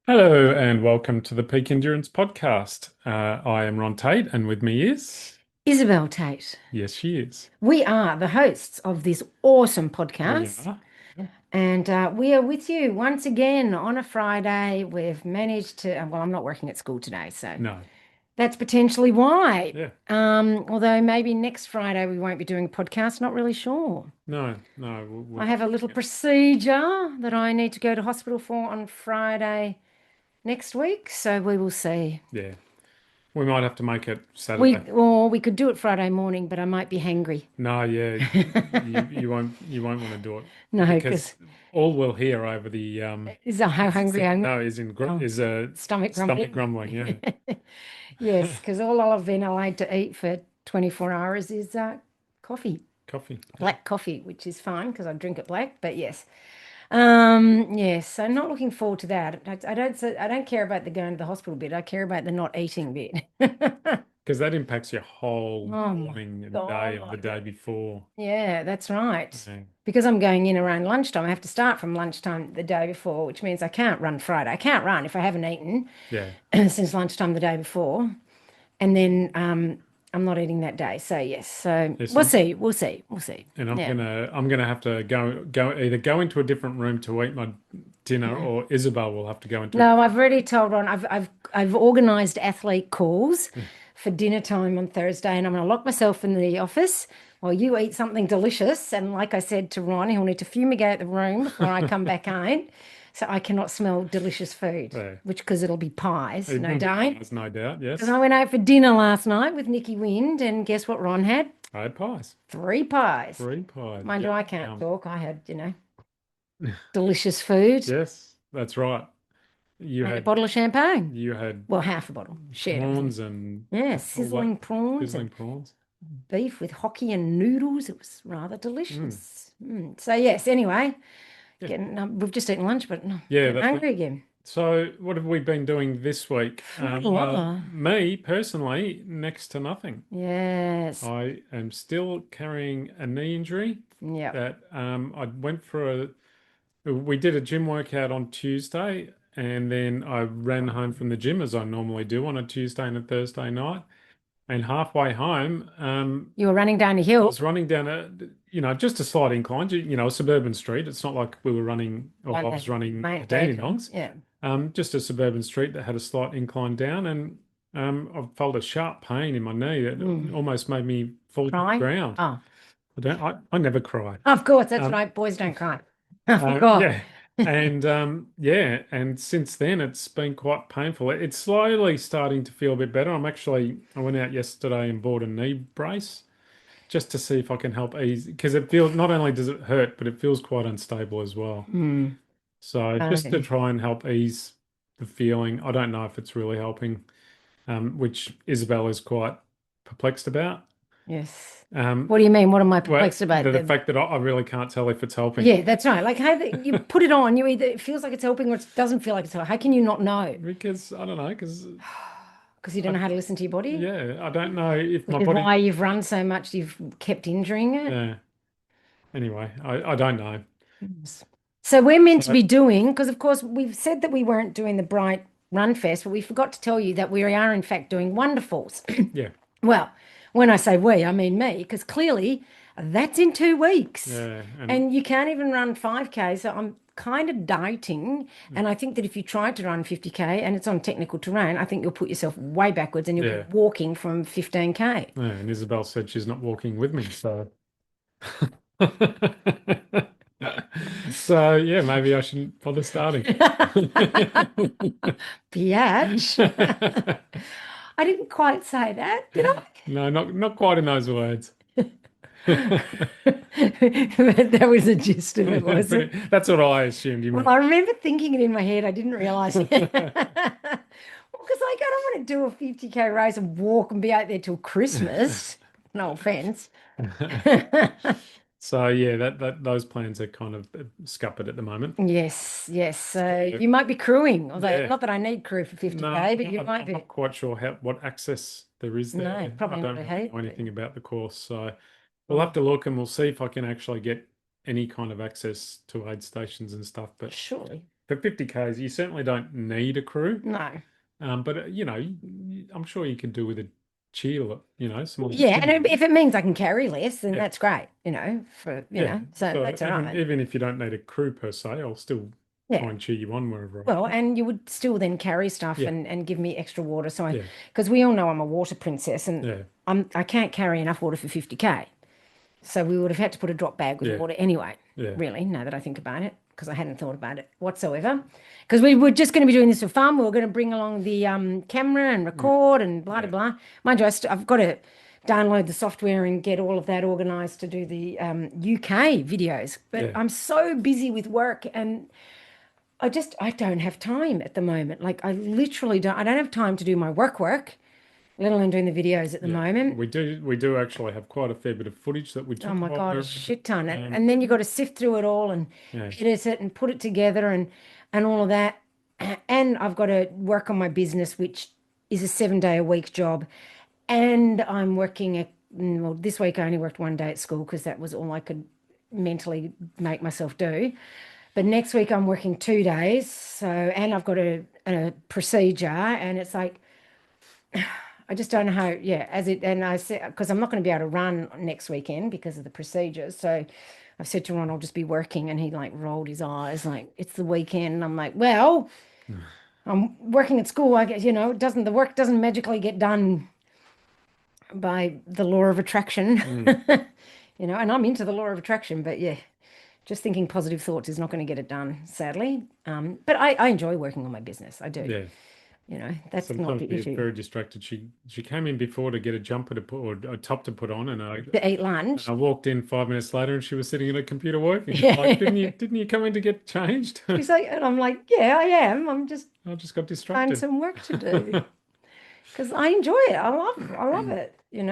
Hello and welcome to the Peak Endurance Podcast. I am Ron Tate, and with me is, Isabel Tate. yes, she is. We are the hosts of this awesome We podcast, are. and we are with you once again on a Friday. We've managed to, well, I'm not working at school today, so No, that's potentially why. yeah, Although maybe next Friday we won't be doing a podcast, not really sure. no. I have a little procedure that I need to go to hospital for on Friday next week, so we will see. Yeah, we might have to make it We Saturday. or we could do it Friday morning, but I might be hangry. No, yeah, you won't want to do it No, because because all we'll hear over the is that how hungry I'm? no is in Oh, is a stomach stomach grumbling. grumbling. Yeah, Yes, because all I've been allowed to eat for 24 hours is coffee, coffee. black coffee, which is fine because I drink it black. But yes, yes. So not looking forward to that. I don't care about the going to the hospital bit. I care about the not eating bit. Because that impacts your whole Oh my morning and day of the God. day before. Yeah, that's right. Yeah, Because I'm going in around lunchtime, I have to start from lunchtime the day before, which means I can't run Friday. I can't run if I haven't eaten yeah. since lunchtime the day before. And then I'm not eating that day. So yes, so Yes, we'll see. We'll see. We'll see. and Yeah. I'm gonna have to go either go into a different room to eat my dinner, or Isabel will have to go into a No, different. I've already told Ron. I've organised athlete calls for dinner time on Thursday, and I'm going to lock myself in the office while you eat something delicious. And like I said to Ron, he'll need to fumigate the room before I come back in, so I cannot smell delicious food. Yeah, Which because it'll be pies, it no will be doubt. pies, no doubt. Because Yes, I went out for dinner last night with Nikki Wind, and guess what Ron had? I had pies, 3 pies. 3 pies. Mind you, Yum, I can't yum. talk. I had, delicious food Yes, that's right. You and a had bottle of champagne. you had Well, half a bottle. Shared it with prawns Nick. and Yeah, all that sizzling prawns sizzling and prawns. beef with hockey and noodles. It was rather Mm, delicious. So yes, anyway, yeah, getting we've just eaten lunch, but no, yeah, getting that's right. hungry again. So, what have we been doing this week? Well, Oh, me personally, next to nothing. yes. I am still carrying a knee injury Yep. that I went for we did a gym workout on Tuesday, and then I ran home from the gym as I normally do on a Tuesday and a Thursday night. And halfway home, You were running down a I hill was running down just a slight incline, a suburban street. It's not like we were running, or down I the was running Mount Dakin. Dandenongs. Yeah. Just a suburban street that had a slight incline down, and I felt a sharp pain in my knee that Mm. almost made me fall to the Cry? ground. Oh, I never cry. of course, that's Um, right. Boys don't cry. I forgot. yeah. And yeah, and since then it's been quite painful. It's slowly starting to feel a bit better. I went out yesterday and bought a knee brace just to see if I can help ease because it feels not only does it hurt, but it feels quite unstable as well. Mm. So just to Okay. try and help ease the feeling, I don't know if it's really helping, which Isabel is quite perplexed about. Yes. Um, What do you mean? What am I well, perplexed about? the fact that I really can't tell if it's helping Yeah, that's right. Like how you put it on, you either it feels like it's helping or it doesn't feel like it's helping. How can you not know? because I don't know because Because you don't I know how to listen to your body, yeah I don't know if my which is body why you've run so much, you've kept injuring it. yeah anyway I don't know Yes. So we're meant to so be doing, because of course we've said that we weren't doing the Bright Run Fest, but we forgot to tell you that we are in fact doing Wonderfuls. yeah Well, when I say we, I mean me, because clearly that's in 2 weeks. yeah and And you can't even run 5K. So I'm kind of doubting. And I think that if you try to run 50K and it's on technical terrain, I think you'll put yourself way backwards and you'll be yeah walking from 15K. yeah and Isabel said she's not walking with me so so yeah maybe I shouldn't bother starting. Biatch. I didn't quite say that, did I? No, not quite in those words. But that was the gist of it, was it? That's what I assumed you Well, meant. I remember thinking it in my head. I didn't realize it. Well, because like I don't want to do a 50K race and walk and be out there till Christmas. No offense. So yeah, that those plans are kind of scuppered at the moment. Yes, yes. So, So you might be crewing, although yeah, not that I need crew for no, 50K, but you might I'm be. not quite sure what access there is No, there. I probably not don't a really heap. know anything about the course, so we'll have Oh, to look and we'll see if I can actually get any kind of access to aid stations and stuff. But surely. for 50Ks, you certainly don't need a crew. No. But I'm sure you can do with a cheer, someone Yeah, cheering and you. if it means I can carry less, then Yeah, that's great, yeah. so So that's all right. even if you don't need a crew per se, I'll still try Yeah. and cheer you on wherever I Well, can. and you would still then carry stuff Yeah, and give me extra water. yeah, Because we all know I'm a water princess and yeah, I can't carry enough water for 50K. So we would have had to put a drop bag with yeah, water anyway, yeah, really, now that I think about it, because I hadn't thought about it whatsoever. Because we were just going to be doing this for fun. We were going to bring along the camera and mm, record and blah, blah, yeah, blah. Mind you, I've got to download the software and get all of that organized to do the UK videos. But yeah, I'm so busy with work and I don't have time at the moment. Like I literally don't, I don't have time to do my work, let alone doing the videos at the yeah. moment. We do actually have quite a fair bit of footage that we Oh took my while we God, a were shit ton. um, And then you got to sift through it all and yeah, edit it and put it together and all of that. And I've got to work on my business, which is a 7 day a week job. And I'm working well, this week I only worked 1 day at school because that was all I could mentally make myself do. But next week I'm working 2 days. So, and I've got a procedure and it's like, I just don't know how, yeah, and I said, because I'm not going to be able to run next weekend because of the procedures. So I've said to Ron, I'll just be working. And he like rolled his eyes, like, it's the weekend. And I'm like, well, I'm working at school. I guess, the work doesn't magically get done by the law of attraction, mm, and I'm into the law of attraction, but yeah, just thinking positive thoughts is not going to get it done, sadly. But I enjoy working on my business. I do. yeah. That's not Sometimes the we get issue. very distracted. She came in before to get a jumper to put or a top to put on, and I To eat and I lunch. walked in 5 minutes later, and she was sitting at a computer working. I'm like, didn't you Yeah. didn't you come in to get changed? She's like, and I'm like, yeah, I am. I'm just I just got find distracted. some work to do because I enjoy it. I love it, and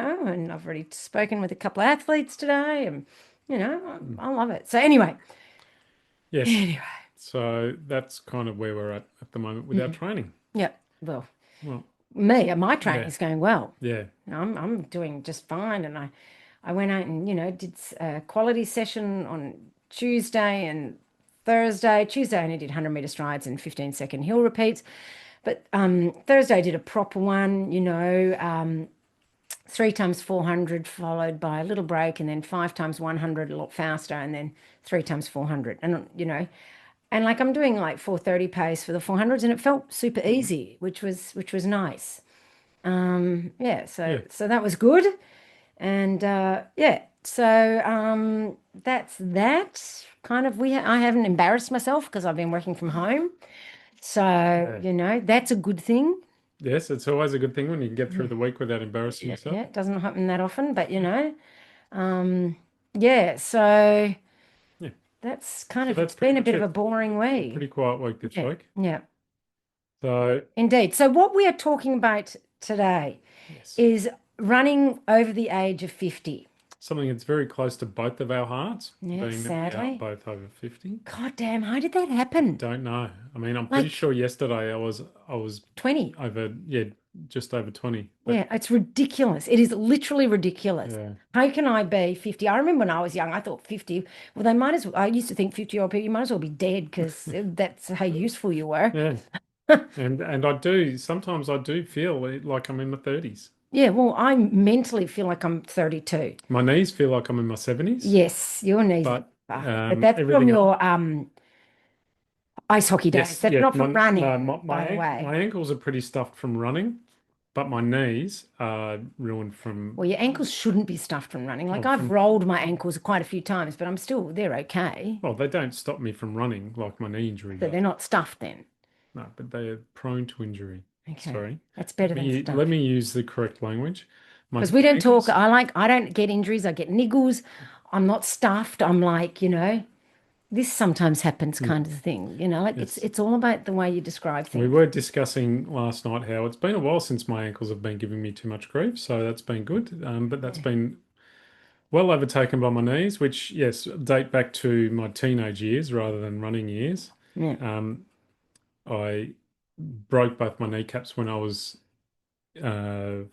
I've already spoken with a couple of athletes today and I love it. So anyway, Yes. anyway, So that's kind of where we're at the moment with our training. yeah. Well, Well, my yeah, training's going well. yeah. I'm doing just fine, and I went out and did a quality session on Tuesday and Thursday. Tuesday I only did 100-meter strides and 15-second hill repeats, but Thursday I did a proper one. 3 times 400 followed by a little break, and then 5 times 100 a lot faster, and then 3 times 400, and like I'm doing like 4:30 pace for the 400s, and it felt super Mm, easy, which was nice. Yeah, so yeah. so that was good. And yeah, so that's that kind of I haven't embarrassed myself because I've been working from home. So, Yeah. that's a good thing. Yes, it's always a good thing when you can get through Yeah, the week without embarrassing yeah, yourself. yeah. It doesn't happen that often, but um, yeah, so Yeah. that's kind So of that's it's pretty been a much bit of a it. boring A pretty week. quiet week this Yeah, week. yeah, So indeed. So what we are talking about today yes. is running over the age of 50. Something that's very close to both of our hearts, Yeah, being that we are sadly. both over 50. God damn, how did that happen? Don't know. I mean, I'm pretty Like sure yesterday I was 20. over, yeah, just over 20. But Yeah, it's ridiculous. It is literally ridiculous. yeah. How can I be 50? I remember when I was young, I thought 50, well, they might as well, I used to think 50-year-old people, you might as well be dead because that's how useful you were. Yeah. And sometimes I do feel like I'm in my 30s. Yeah, well, I mentally feel like I'm 32. My knees feel like I'm in my 70s, Yes, your knees are but fucked, but that's from everything else. your ice hockey days. Yes, That's yes. not from No, running, my by the way. my ankles are pretty stuffed from running, but my knees are ruined from Well, your ankles shouldn't be stuffed from running. Like well, I've from rolled my ankles quite a few times, but they're okay. well, they don't stop me from running like my knee injury So does. they're not stuffed then. No, but they are prone to injury. Okay. Sorry. That's Let better than me let stuffed. me use the correct language. My Because we don't talk, ankles. I don't get injuries, I get niggles. I'm not stuffed. I'm like, this sometimes happens Mm, kind of thing, like it's yes. it's all about the way you describe We things. were discussing last night how it's been a while since my ankles have been giving me too much grief, so that's been good. But that's Yeah. been well overtaken by my knees, which, yes, date back to my teenage years rather than running years. Yeah. Um, I broke both my kneecaps when I was uh,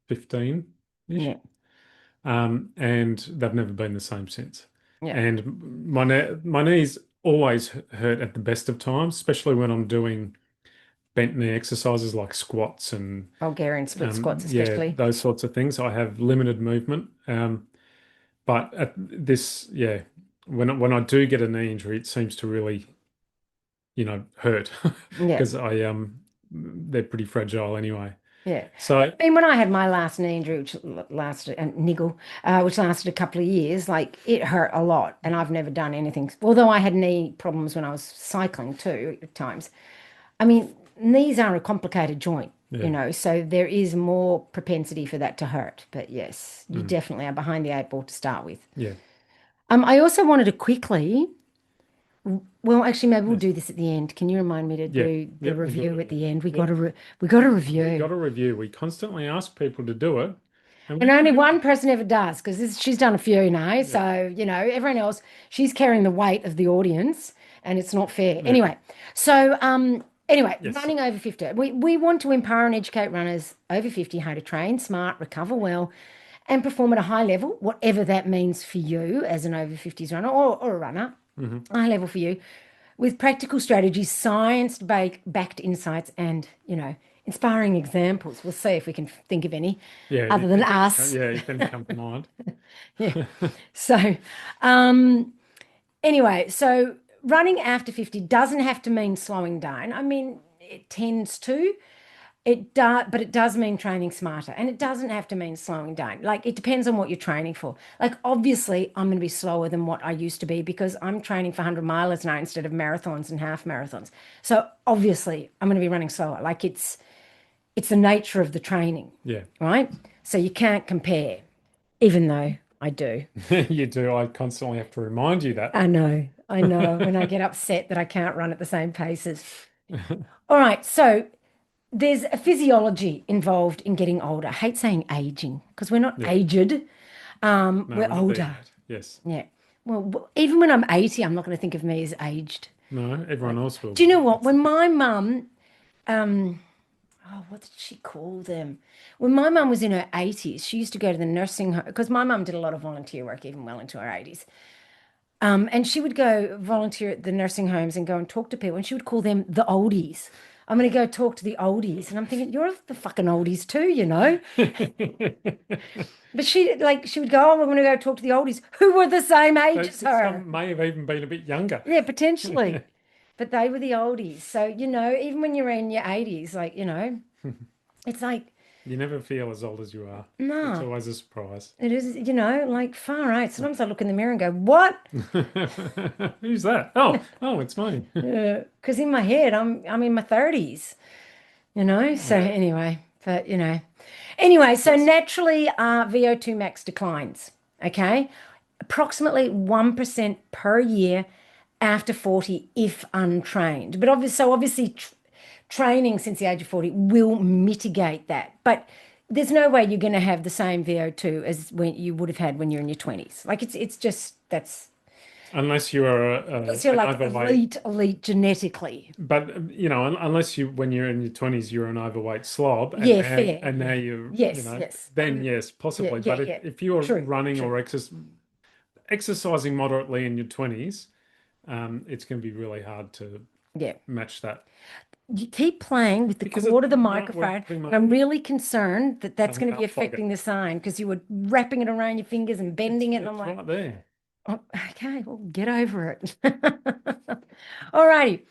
15-ish, Yeah. and they've never been the same since. Yeah. And my knees always hurt at the best of times, especially when I'm doing bent knee exercises like squats and Bulgarian split squats, yeah, especially. those sorts of things. I have limited movement. But at this, yeah, when I do get a knee injury, it seems to really, hurt Yeah. because they're pretty fragile anyway. Yeah. So I mean, when I had my last knee injury, which lasted, and niggle, which lasted a couple of years, like it hurt a lot. And I've never done anything. Although I had knee problems when I was cycling too at times. I mean, knees are a complicated joint, yeah, so there is more propensity for that to hurt. But yes, you mm, definitely are behind the eight ball to start with. yeah, I also wanted to quickly, well, actually, maybe we'll yes, do this at the end. Can you remind me to yeah, do the yep. We'll do review it at at the the end. end? Yep, We got a we got review. a review. We constantly ask people to do it, and we And only do. one person ever does because she's done a few now. Yeah, So, everyone else, she's carrying the weight of the audience and it's not fair. yeah, Anyway, yes, running over 50. We want to empower and educate runners over 50 how to train smart, recover well, and perform at a high level, whatever that means for you as an over 50s runner or a runner, hmm high level for you, with practical strategies, backed insights, and, inspiring examples. We'll see if we can think of any yeah. other than us. Yeah, if any come to mind. Yeah. So, um, anyway, so running after 50 doesn't have to mean slowing down. I mean, it tends to. It does, but it does mean training smarter, and it doesn't have to mean slowing down. Like it depends on what you're training for. Like obviously, I'm going to be slower than what I used to be because I'm training for 100 milers now instead of marathons and half marathons. So obviously, I'm going to be running slower. Like it's the nature of the training, Yeah, right? So you can't compare, even though I do. you do. I constantly have to remind you that. I know when I get upset that I can't run at the same paces. All right, so there's a physiology involved in getting older. I hate saying aging because we're not Yeah, aged, no, we're we're not there older. yet. Yes, Yeah. Well, even when I'm 80, I'm not going to think of me as aged. no, everyone else will, Do you but know what? that's the When thing. my mum, oh, what did she call them? When my mum was in her 80s, she used to go to the nursing home because my mum did a lot of volunteer work even well into her 80s. And she would go volunteer at the nursing homes and go and talk to people, and she would call them the oldies. I'm going to go talk to the oldies. And I'm thinking, you're the fucking oldies too. But she would go, oh, I'm going to go talk to the oldies who were the same age as her. Some may have even been a bit younger. Yeah, potentially. But they were the oldies. So, even when you're in your 80s, it's like, You never feel as old as you are. It's no, always a surprise. it is, like far out. Sometimes I look in the mirror and go, what? Who's that? Oh, it's me. Because in my head, I'm in my 30s. So Yeah. anyway, but so Yes. naturally, VO2 max declines. Okay, approximately 1% per year after 40 if untrained. But obviously, training since the age of 40 will mitigate that. But there's no way you're going to have the same VO2 as when you would have had when you're in your 20s. Like it's just that's Unless you are unless you're an like overweight, elite genetically. but unless when you're in your 20s, you're an overweight slob, Yeah, fair. and now Yeah. you, Yes, yes. then yes, Yeah, possibly. yeah, But yeah. if you're True, running true. or exercising moderately in your 20s, it's going to be really hard to Yeah. match that You keep playing with the because cord of the we're microphone. pretty And much I'm really concerned that that's coming going to be up like it. affecting the sign because you were wrapping it around your fingers and bending it. And I'm It's like, right there. oh, okay, well, get over it. All righty.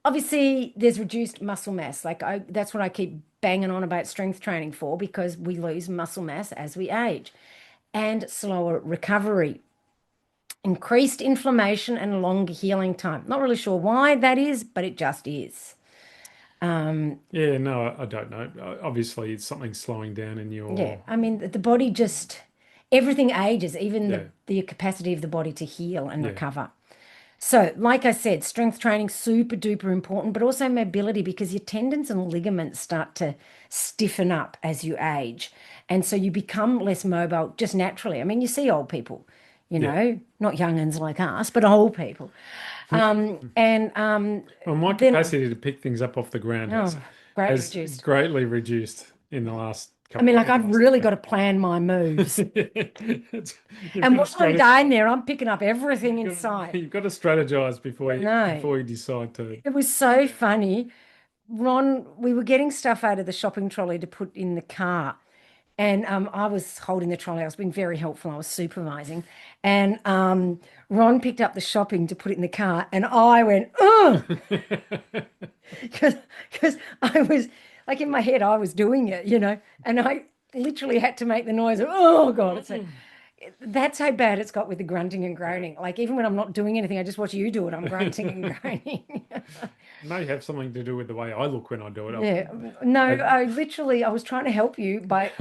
Obviously, there's reduced muscle mass. That's what I keep banging on about strength training for because we lose muscle mass as we age and slower recovery. Increased inflammation and longer healing time. Not really sure why that is, but it just is. Yeah, no, I don't know. Obviously, it's something slowing down in Yeah, your, I mean, the body just, everything ages, even yeah, the capacity of the body to heal and yeah, recover. So, like I said, strength training super duper important, but also mobility because your tendons and ligaments start to stiffen up as you age. And so you become less mobile just naturally. I mean, you see old people, yeah. not young'uns like us, but old people. And Well, my then, capacity to pick things up off the ground oh, greatly has reduced. greatly reduced in the last I mean, couple like of I've hours. really got to plan my moves. You've And got to while I'm strat down there, I'm picking up everything in you've got sight. you've got to strategize No, before you decide to. it was so funny. Ron, we were getting stuff out of the shopping trolley to put in the car. And I was holding the trolley. I was being very helpful. I was supervising. And Ron picked up the shopping to put it in the car. And I went, oh, because I was like in my head, I was doing it, and I literally had to make the noise of, oh God, that's how bad it's got with the grunting and groaning. Like even when I'm not doing anything, I just watch you do it. I'm grunting and groaning. May have something to do with the way I look when I do it. Yeah. No, I, I was trying to help you by,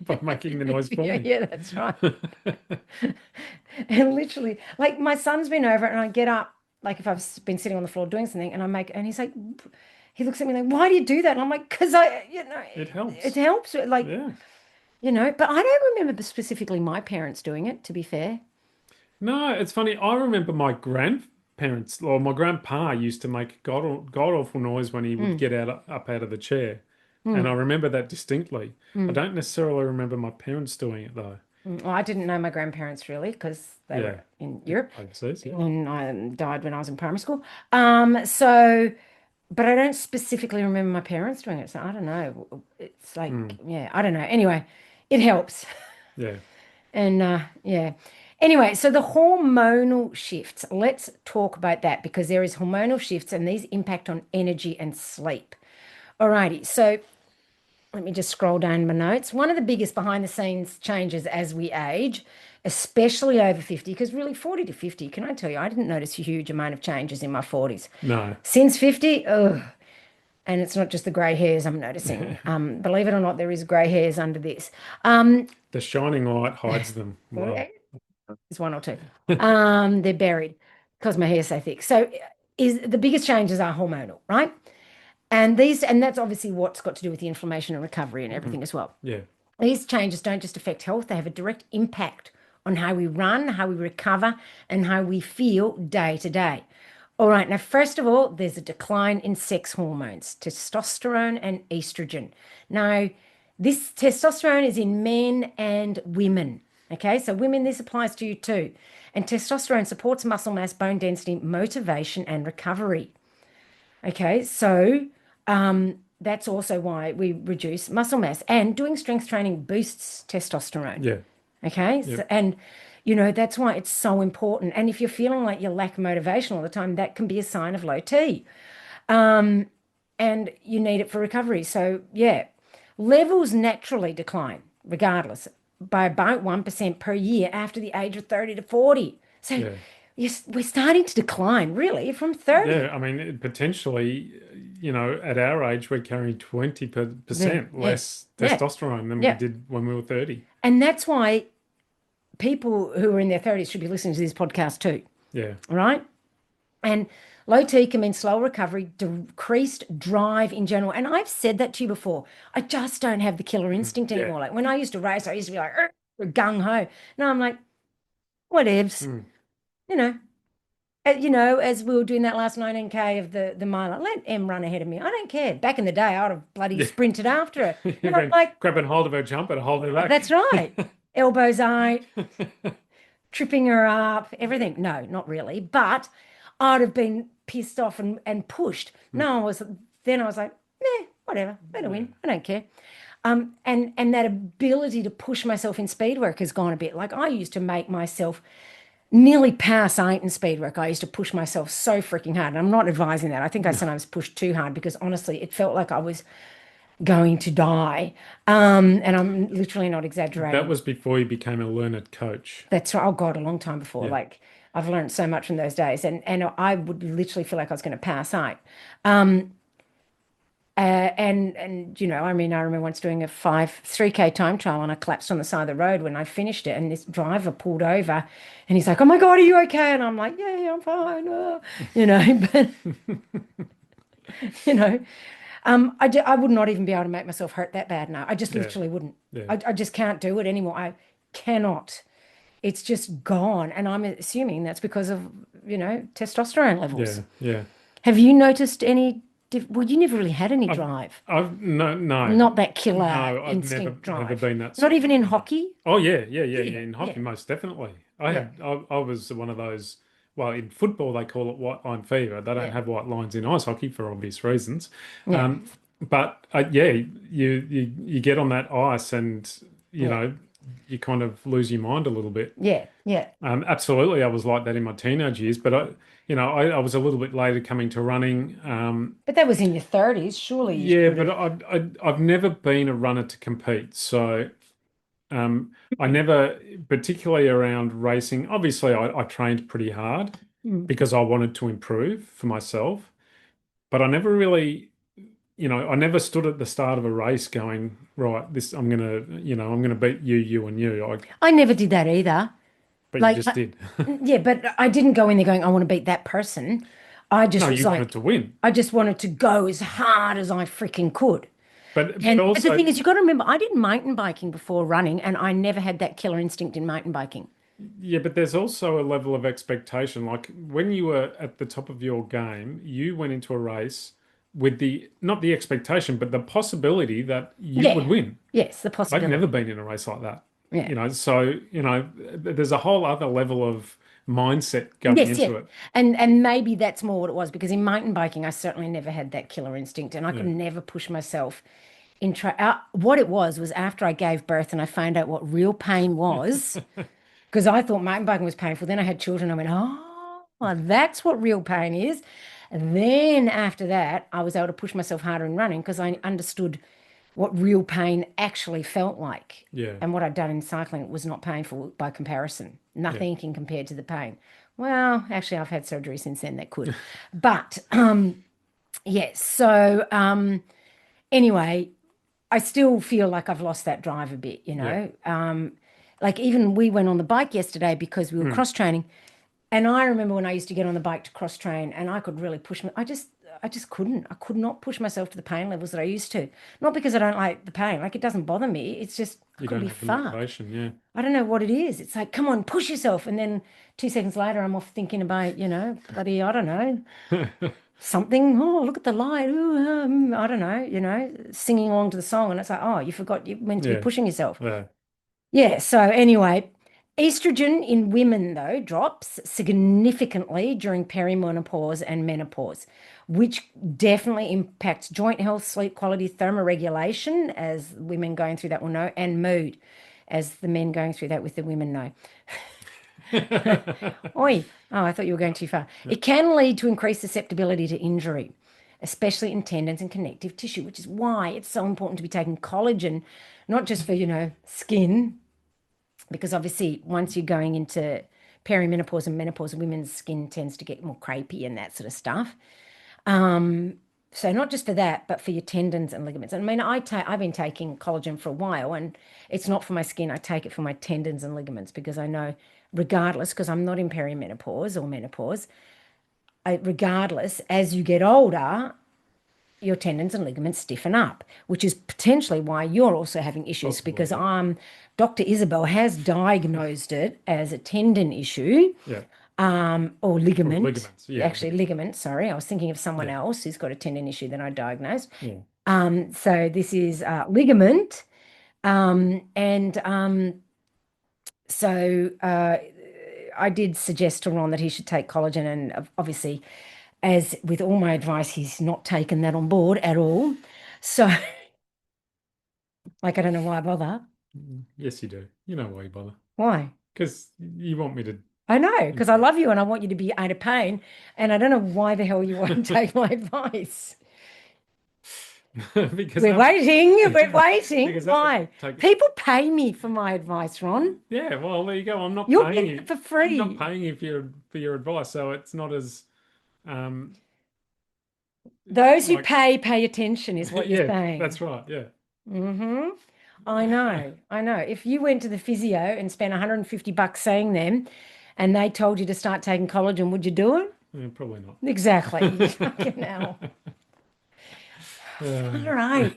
by making the noise for yeah, me. yeah, that's right. And literally, like my son's been over and I get up, like if I've been sitting on the floor doing something and he's like, he looks at me like, why do you do that? And I'm like, because It it helps. helps. Like, Yeah. but I don't remember specifically my parents doing it, to be fair. No, it's funny. I remember my grandparents, or my grandpa used to make god awful noise when he would Mm, get up out of the chair. And I mm, remember that distinctly. I mm, don't necessarily remember my parents doing it though. Well, I didn't know my grandparents really because they Yeah. were in Europe Overseas, yeah. and I died when I was in primary school. So, but I don't specifically remember my parents doing it. So I don't know. It's like, Mm, yeah, I don't know. Anyway, it helps. yeah. And yeah. Anyway, so the hormonal shifts, let's talk about that because there is hormonal shifts and these impact on energy and sleep. Alrighty, so let me just scroll down my notes. One of the biggest behind the scenes changes as we age, especially over 50, because really 40 to 50, can I tell you, I didn't notice a huge amount of changes in my 40s. No. Since 50, ugh, and it's not just the grey hairs I'm noticing. Believe it or not, there is grey hairs under this. Um, The shining light hides them well. There's one or two. They're buried because my hair's so thick. So is the biggest changes are hormonal, right? And that's obviously what's got to do with the inflammation and recovery and Mhm. everything as well. Yeah. These changes don't just affect health, they have a direct impact on how we run, how we recover, and how we feel day to day. All right, now, first of all, there's a decline in sex hormones, testosterone and estrogen. Now, this testosterone is in men and women. Okay, so women, this applies to you too. And testosterone supports muscle mass, bone density, motivation, and recovery. Okay, so that's also why we reduce muscle mass. And doing strength training boosts testosterone. Yeah. Okay, Yep. and that's why it's so important. And if you're feeling like you lack motivation all the time, that can be a sign of low T. And you need it for recovery. So, yeah, levels naturally decline, regardless, by about 1% per year after the age of 30 to 40. So, Yeah. yes, we're starting to decline really from Yeah. 30. I mean, potentially, at our age, we're carrying 20% Yeah, less yeah, testosterone than we yeah. did when we were 30. And that's why people who are in their 30s should be listening to this podcast too, Yeah. right? And low T can mean slow recovery, decreased drive in general. And I've said that to you before. I just don't have the killer Mm. instinct Yeah. anymore. Like when I used to race, I used to be like gung ho. Now I'm like, whatevs, Mm. you know. As we were doing that last 19K of the mile, let M run ahead of me. I don't care. Back in the day, I'd have bloody Yeah. sprinted after her. You've Now I'm been like, grabbing hold of her jumper to hold her that's back. right. Elbows out, tripping her up, everything. No, not really. But I'd have been pissed off and pushed. Mm. No, then I was like, whatever, let her Yeah. win. I don't care. And that ability to push myself in speed work has gone a bit. Like I used to make myself nearly pass eight in speed work. I used to push myself so freaking hard. And I'm not advising that. I think I sometimes pushed too hard because honestly, it felt like I was going to die. And I'm literally not That exaggerating. was before you became a learned coach. That's right. Oh God, a long time before. Yeah. Like I've learned so much from those days, and I would literally feel like I was going to pass out. Um, and I mean, I remember once doing a 3K time trial, and I collapsed on the side of the road when I finished it, and this driver pulled over, and he's like, "Oh my God, are you okay?" And I'm like, "Yeah, yeah, I'm fine." But you know, I would not even be able to make myself hurt that bad now. I just Yeah. literally wouldn't. Yeah. I just can't do it anymore. I cannot. It's just gone. And I'm assuming that's because of, testosterone levels. Yeah. Yeah. Have you noticed any? Well, you never really had any I've, drive. I've Not that killer no, I've never instinct never drive. been that Not sort even of in runner. hockey. Oh yeah, yeah, yeah, yeah. Yeah, In yeah, hockey, most definitely. yeah, I was one of those. Well, in football they call it white line fever. They don't yeah, have white lines in ice hockey for obvious reasons. yeah, Um, but yeah, you get on that ice and you yeah, know you kind of lose your mind a little bit. yeah, yeah. Absolutely, I was like that in my teenage years, but I was a little bit later coming to running. But that was in your 30s. Surely you Yeah, should but have. I've never been a runner to compete, so I never, particularly around racing. Obviously, I trained pretty hard Mm. because I wanted to improve for myself, but I never really, I never stood at the start of a race going, right, this I'm gonna beat you, you, and you. I never did that either. But you Like, just did. yeah, but I didn't go in there going, I want to beat that person. I just No, was you wanted like, to win, I just wanted to go as hard as I freaking could. but And the also. thing is, you've got to remember, I did mountain biking before running, and I never had that killer instinct in mountain biking. Yeah, but there's also a level of expectation. Like when you were at the top of your game, you went into a race with the not the expectation, but the possibility that you would Yeah. win. Yes, the I'd never possibility. been in a race like that. Yeah. So, there's a whole other level of mindset going Yes, yeah. into it. And maybe that's more what it was because in mountain biking, I certainly never had that killer instinct, and I could Yeah. never push myself in try. What it was after I gave birth and I found out what real pain was. Because I thought mountain biking was painful. Then I had children. I went, oh, well, that's what real pain is. And then after that, I was able to push myself harder in running because I understood what real pain actually felt like. Yeah. And what I'd done in cycling was not painful by comparison. Yeah. Nothing can compare to the pain. Well, actually, I've had surgery since then that could. But yes, so anyway, I still feel like I've lost that drive a bit, you Yeah. know. Like even we went on the bike yesterday because we were Mm. cross training, and I remember when I used to get on the bike to cross train, and I could really push me. I just couldn't. I could not push myself to the pain levels that I used to. Not because I don't like the pain, like it doesn't bother me. It's just I You couldn't don't be have the fucked. motivation. I don't know what it is. It's like, come on, push yourself, and then 2 seconds later, I'm off thinking about, bloody, I don't know, Yeah. something. Oh, look at the light. Ooh, I don't know, singing along to the song, and it's like, oh, you forgot you meant to be Yeah. pushing yourself. Yeah. Yeah, so anyway, estrogen in women, though, drops significantly during perimenopause and menopause, which definitely impacts joint health, sleep quality, thermoregulation, as women going through that will know, and mood, as the men going through that with the women know. Oi, oh, I thought you were going too far. It can lead to increased susceptibility to injury, especially in tendons and connective tissue, which is why it's so important to be taking collagen, not just for, skin because obviously once you're going into perimenopause and menopause, women's skin tends to get more crepey and that sort of stuff. Um, so not just for that, but for your tendons and ligaments. I mean, I've been taking collagen for a while, and it's not for my skin. I take it for my tendons and ligaments because I know, regardless, because I'm not in perimenopause or menopause, regardless, as you get older, your tendons and ligaments stiffen up, which is potentially why you're also having issues Possibly. because Yeah. Dr. Isabel has diagnosed it as a tendon issue, Yeah. or Or ligament. ligaments. Yeah. Actually, ligament, sorry. I was thinking of someone Yeah. else who's got a tendon issue that I diagnosed. Yeah. So this is ligament. And so I did suggest to Ron that he should take collagen, and obviously, as with all my advice, he's not taken that on board at all. So, like, I don't know why I bother. Yes, you do. You know why you bother. Why? Because you want me to I know, because I improve. love you and I want you to be out of pain. And I don't know why the hell you won't take my advice. Because We're that waiting. We're waiting. because that would Why? take People pay me for my advice, Ron. yeah, well, there you go. I'm not You're paying getting you. it for I'm not free. paying you for your advice, so it's not as um Those who like pay attention, is what you're yeah, saying. that's right. Yeah. Mm-hmm. I know. I know. If you went to the physio and spent $150 seeing them and they told you to start taking collagen, would you do it? Probably not. Exactly. Fucking hell. All Uh, right.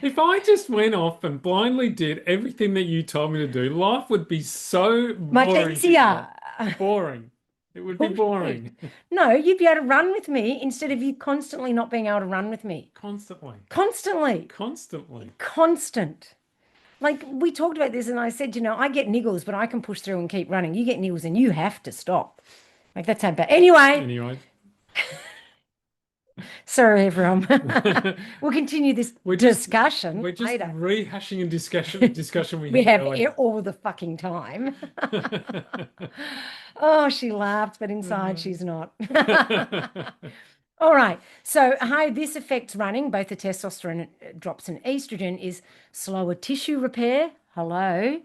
if I just went off and blindly did everything that you told me to do, life would be so Much boring, easier. Kimberly. Boring. It would be Bullshit. boring. No, you'd be able to run with me instead of you constantly not being able to run with me. Constantly. Constantly. Constantly. Constant. Like we talked about this, and I said, I get niggles, but I can push through and keep running. You get niggles and you have to stop. Like that's how bad. Anyway, Anyway, sorry, everyone. We'll continue this we're just discussion we're just later. rehashing a discussion we We had have earlier. all the fucking time. Oh, she laughed, but inside she's not. All right. So, how this affects running, both the testosterone drops and estrogen, is slower tissue repair. Hello.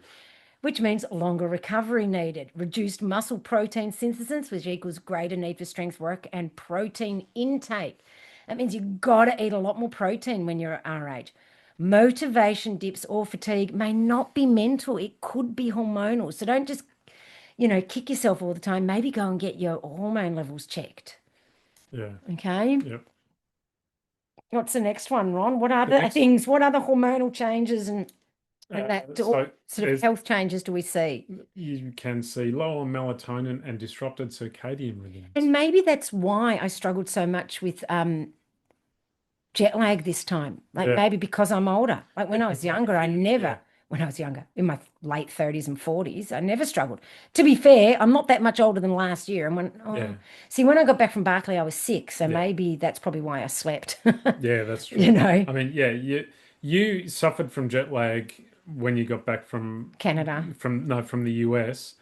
Which means longer recovery needed, reduced muscle protein synthesis, which equals greater need for strength work and protein intake. That means you've got to eat a lot more protein when you're our age. Motivation dips or fatigue may not be mental, it could be hormonal. So don't just, kick yourself all the time. Maybe go and get your hormone levels checked. Yeah. Okay. Yep. What's the next one, Ron? What The other next, things, what other hormonal changes and that so sort of there's health changes do we see? you can see lower melatonin and disrupted circadian rhythms. And maybe that's why I struggled so much with jet lag this time. Like Yeah. maybe because I'm older. Like when I was younger, Yeah. when I was younger, in my late 30s and 40s, I never struggled. To be fair, I'm not that much older than last year. And Yeah. see, when I got back from Barclay, I was sick. So Yeah. maybe that's probably why I slept. Yeah, that's You true. know, I mean, yeah, you suffered from jet lag when you got back Canada. from the US,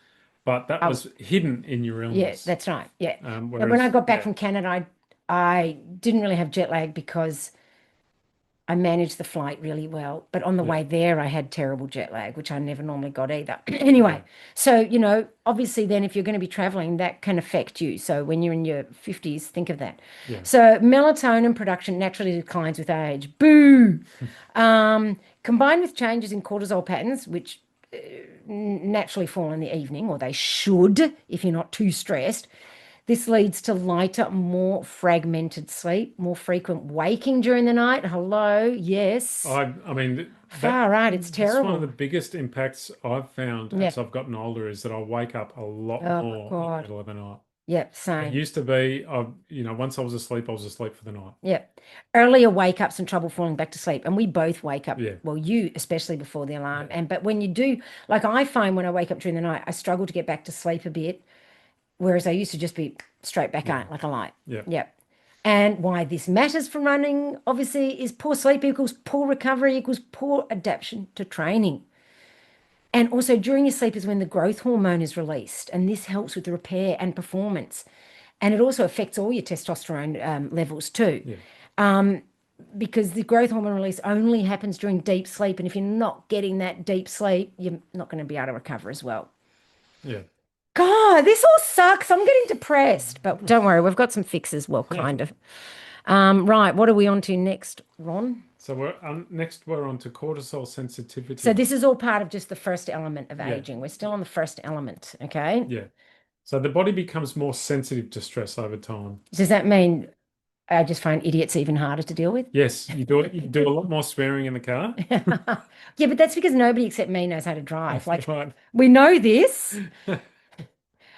but that Oh, was hidden in your yeah, illness. that's right. Yeah. And when I Whereas, got back yeah, from Canada, I didn't really have jet lag because I managed the flight really well, but on the yeah, way there, I had terrible jet lag, which I never normally got either. yeah, Anyway, so, obviously, then if you're going to be traveling, that can affect you. So when you're in your 50s, think of that. yeah, So melatonin production naturally declines with age. Boo! Combined with changes in cortisol patterns, which naturally fall in the evening, or they should if you're not too stressed. This leads to lighter, more fragmented sleep, more frequent waking during the night. Hello, yes. I mean Far right, it's that's one of the terrible. biggest impacts I've found Yeah. as I've gotten older is that I wake up a lot Oh my more in the God. middle of the night. Yep, It same. used to be, once I was asleep for the night. Yep. Earlier wake ups and trouble falling back to sleep. And we both wake up, Yeah, well, you especially before the alarm. yeah, But when you do, like I find when I wake up during the night, I struggle to get back to sleep a bit. Whereas I used to just be straight back yeah, on like a light. yeah, Yep. And why this matters for running, obviously, is poor sleep equals poor recovery equals poor adaptation to training. And also during your sleep is when the growth hormone is released, and this helps with the repair and performance. And it also affects all your testosterone levels too, yeah, because the growth hormone release only happens during deep sleep. And if you're not getting that deep sleep, you're not going to be able to recover as well. yeah. God, this all sucks. I'm getting depressed, but don't worry, we've got some fixes. Well, kind of. Right, what are we on to next, Ron? So next we're on to cortisol So sensitivity. this is all part of just the first element of Yeah, aging. We're still on the first element, okay? yeah. So the body becomes more sensitive to stress over time. Does that mean I just find idiots even harder to deal with? Yes, you do it. You do a lot more swearing in the car. Yeah, but that's because nobody except me knows how to drive. Like, Right. we know this.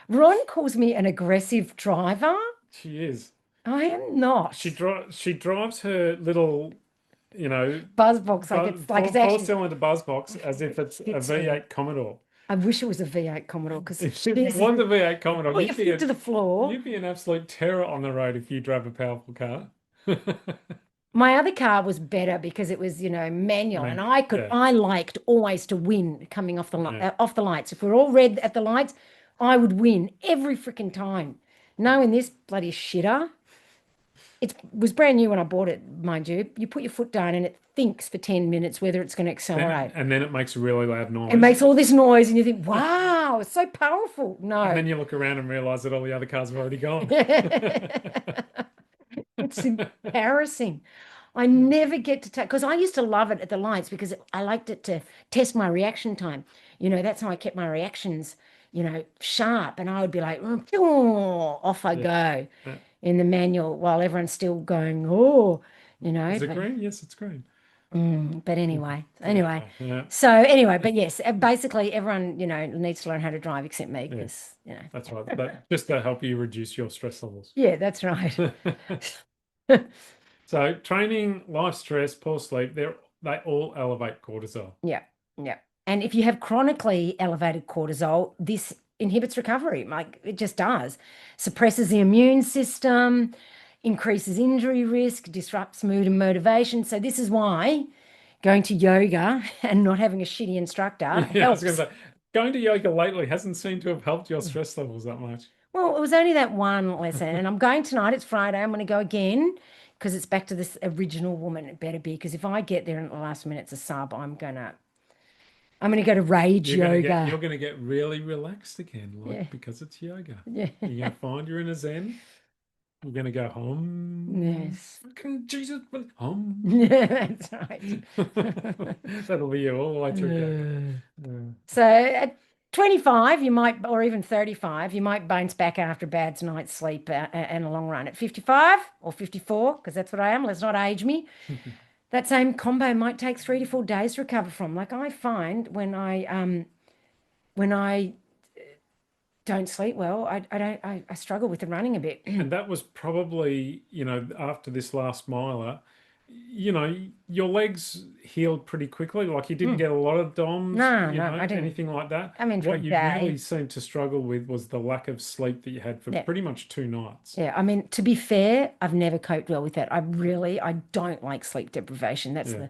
Ron calls me an aggressive driver. She is. I am not. She drives her little, you know, Buzzbox, like it's four actually cylinder buzz box as if it's a fits me. V8 Commodore. I wish it was a V8 Commodore because If you want the V8 Commodore, put your foot to the floor. you'd be an absolute terror on the road if you drove a powerful car. My other car was better because it was, manual, and Man, yeah, I liked always to win coming yeah. off the lights. If we're all red at the lights, I would win every freaking time. No, in this bloody shitter, it was brand new when I bought it, mind you. You put your foot down and it thinks for 10 minutes whether it's going to accelerate. And then it makes a really loud It noise. makes all this noise, and you think, wow, it's so powerful. And No. then you look around and realize that all the other cars have already gone. It's embarrassing. I never get to take because I used to love it at the lights because I liked it to test my reaction time. That's how I kept my reactions, sharp. And I would be like, "Oh," off I Yeah. go Yeah. in the manual while everyone's still going, oh, Is it but green? Yes, it's green. But anyway, anyway. Yeah, yeah, So anyway, but yes, basically everyone, needs to learn how to drive except me yeah. because, That's right. That just to help you reduce your stress levels. yeah, that's right. So training, life stress, poor sleep, they all elevate cortisol. Yeah, yeah. And if you have chronically elevated cortisol, this inhibits recovery. Like it just does. Suppresses the immune system, increases injury risk, disrupts mood and motivation. So this is why going to yoga and not having a shitty instructor Yeah, I was going helps. to say, going to yoga lately hasn't seemed to have helped your stress levels that much. Well, it was only that one lesson, and I'm going tonight. It's Friday. I'm going to go again because it's back to this original woman. It better be because if I get there and at the last minute it's a sub, I'm gonna go to rage You're yoga. gonna get really relaxed again, like Yeah, because it's yoga. yeah. You're gonna find you're in a zen. You're gonna go home. Yes. Fucking Jesus, home. Yeah, that's right. That'll be you all the way through yoga. So at 25, you might, or even 35, you might bounce back after a bad night's sleep and a long run. At 55 or 54, because that's what I am, let's not age me. That same combo might take 3 to 4 days to recover from. Like I find when I don't sleep well, I struggle with the running a bit. And that was probably, after this last miler, your legs healed pretty quickly. Like you didn't Mm. get a lot of DOMS, No, no, I didn't. anything like that. I'm in for a What you really day. seemed to struggle with was the lack of sleep that you had for Yeah. pretty much 2 nights. Yeah, I mean, to be fair, I've never coped well with that. I don't like sleep deprivation. That's Yeah,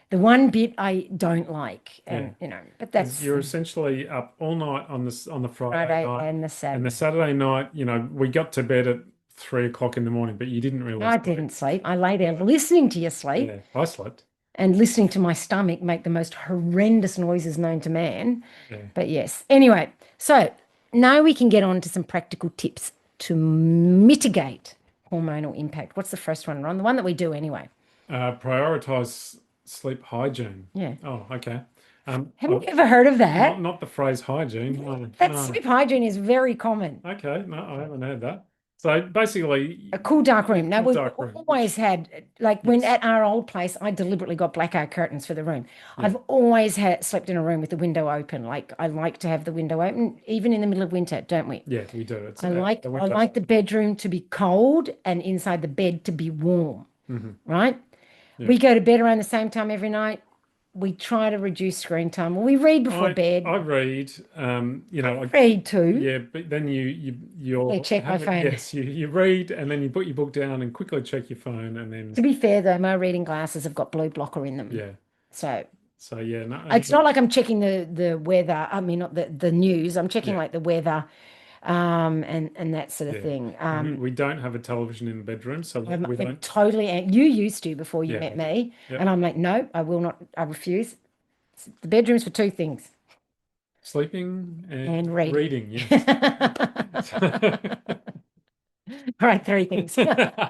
the one bit I don't like. yeah. And but Because that's you're essentially up all night on the Friday Friday night, and the and the Saturday. Saturday night, we got to bed at 3 o'clock in the morning, but you didn't really I sleep. didn't sleep. I lay there listening to you sleep Yeah, I slept. and listening to my stomach make the most horrendous noises known to man. Yeah. But yes. Anyway, so now we can get on to some practical tips to mitigate hormonal impact. What's the first one, Ron? The one that we do anyway. Prioritize sleep hygiene. Yeah. Oh, okay. Haven't you ever heard of Not that? not the phrase hygiene. No, That no. sleep hygiene is very common. Okay, no, I haven't heard that. So basically, A cool dark yeah, room. Now cool we've dark room, always which had like when yes, at our old place, I deliberately got blackout curtains for the room. yeah, I've always had slept in a room with the window open. Like I like to have the window open, even in the middle of winter, don't we? yeah, we do. It's I like the I winter. like the bedroom to be cold and inside the bed to be warm, Hmm. right? Yeah. We go to bed around the same time every night. We try to reduce screen time. Well, we read before I bed. read, Read too. yeah, but then Yeah, you're check my have it, phone. yes, you read and then you put your book down and quickly check your phone and To then be fair though, my reading glasses have got blue blocker in them. yeah. So So yeah, no, it's not like I'm checking the weather. I mean, not the news. I'm checking yeah, like the weather, and that sort of yeah. thing. We don't have a television in the bedroom, so we I don't. totally. You used to before you Yeah, met me, and yep. I'm like, no, I will not. I refuse. The bedroom's for two things, Sleeping and and reading. reading, yes. All right, three things. Uh,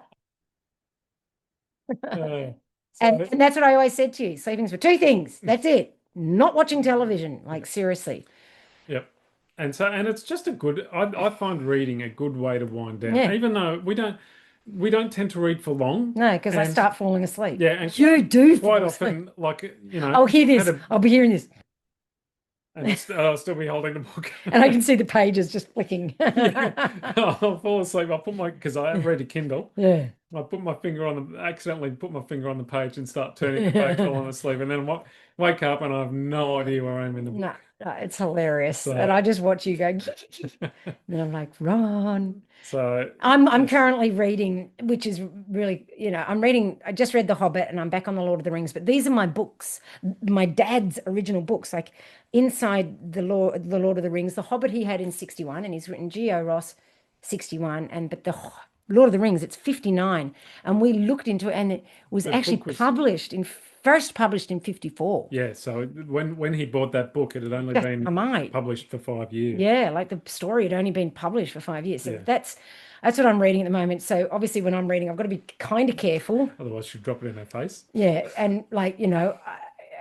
And so, that's what I always said to you. Sleeping's for two things. That's it. Not watching television. yeah, Like seriously. yep. And it's just a good. I find reading a good way to wind down, Yeah. even though we don't tend to read for long, No, because I and start falling asleep. yeah, and You do quite fall asleep. often, like I'll hear had this. a I'll be hearing this. and I'll still be holding the book. And I can see the pages just flicking. Yeah, I'll fall asleep. I'll put my because I read a Kindle. Yeah. I put my finger on the accidentally put my finger on the page and start turning the page while I'm asleep, and then wake up and I have no idea where I am in the No, book. no, it's hilarious. And So, I just watch you go, and I'm like, Ron. so I'm yes, currently reading, which is really, I'm reading, I just read The Hobbit and I'm back on The Lord of the Rings, but these are my books, my dad's original books, like inside the Lord of the Rings, The Hobbit he had in 61 and he's written Geo Ross 61 but the Lord of the Rings, it's 59. And we looked into it and it was the actually book was first published in 54. yeah. So when he bought that book, it had only Just been a mite. published for 5 years. Yeah, like the story had only been published for 5 years. So Yeah, that's what I'm reading at the moment. So obviously when I'm reading, I've got to be kind of careful. otherwise she'd drop it in her face. Yeah, and like,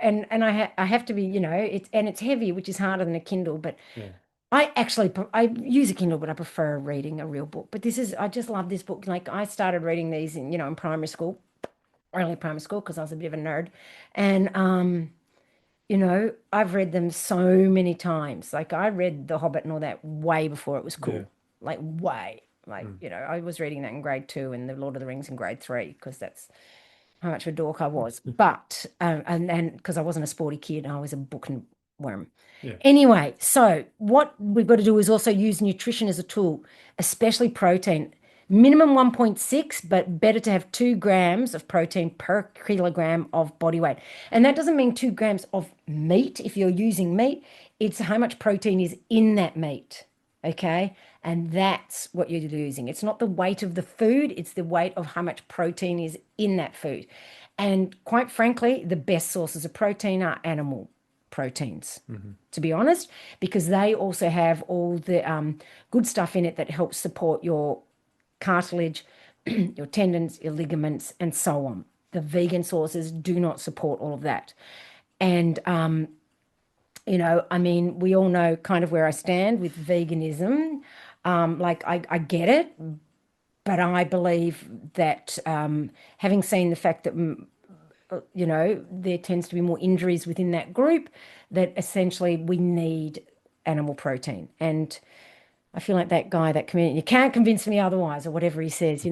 I have to be, it's heavy, which is harder than a Kindle, but Yeah, I use a Kindle, but I prefer reading a real book. But I just love this book. Like I started reading these in primary school. early primary school because I was a bit of a nerd. And I've read them so many times. Like I read The Hobbit and all that way before it was Yeah. cool. Like way. Like, Mm. I was reading that in grade 2 and The Lord of the Rings in grade 3 because that's how much of a dork I was. But and because I wasn't a sporty kid, I was a book and worm. Yeah. Anyway, so what we've got to do is also use nutrition as a tool, especially protein. Minimum 1.6, but better to have 2 grams of protein per kilogram of body weight. And that doesn't mean 2 grams of meat if you're using meat, it's how much protein is in that meat. Okay. And that's what you're using. It's not the weight of the food, it's the weight of how much protein is in that food. And quite frankly, the best sources of protein are animal proteins, Hmm. to be honest, because they also have all the good stuff in it that helps support your cartilage, your tendons, your ligaments, and so on. The vegan sources do not support all of that. And, I mean, we all know kind of where I stand with veganism. Like, I get it, but I believe that having seen the fact that there tends to be more injuries within that group, that essentially we need animal protein. And I feel like that guy, that comedian, you can't convince me otherwise, or whatever he says,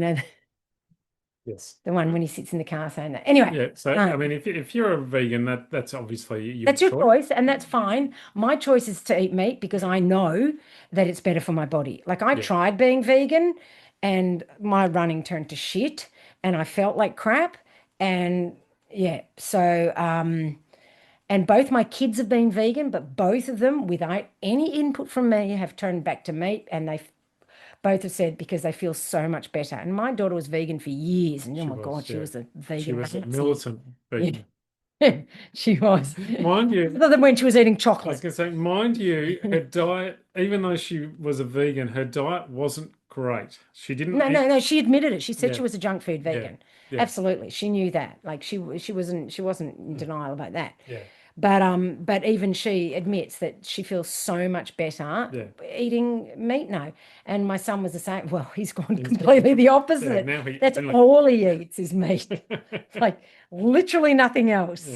Yes. the one when he sits in the car saying that. Anyway, Yeah. So, I uh, mean, if you're a vegan, that's obviously your that's your choice. choice, and that's fine. My choice is to eat meat because I know that it's better for my body. Like I Yeah. tried being vegan and my running turned to shit and I felt like crap. And yeah, so and both my kids have been vegan, but both of them, without any input from me, have turned back to meat. And they both have said because they feel so much better. And my daughter was vegan for years. And oh She my was. God, she Yeah. was a She vegan was a Nazi. militant Yeah, vegan. she was. Mind you, Other than when she was eating I was chocolate. going to say, mind you, her diet, even though she was a vegan, her diet wasn't great. She didn't No, eat. no, no. She admitted it. She said Yeah. she was a junk food Yeah. vegan. Yeah. Absolutely. She knew that. Like she wasn't in Mm. denial about that. Yeah. But even she admits that she feels so much better Yeah. eating meat now. And my son was the same. Well, he's gone He's got completely the yeah. opposite. Now he That's only. all he eats is meat. Like literally nothing else.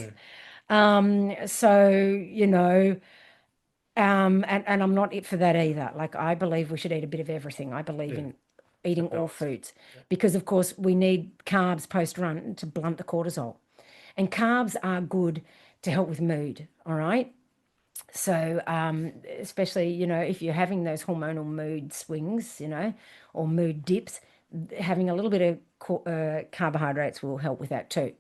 Yeah. So, and I'm not it for that either. Like I believe we should eat a bit of everything. I believe Yeah. in eating A all balance. foods Yeah. because of course we need carbs post run to blunt the cortisol. And carbs are good to help with mood, all right? So especially, if you're having those hormonal mood swings, or mood dips, having a little bit of carbohydrates will help with that too.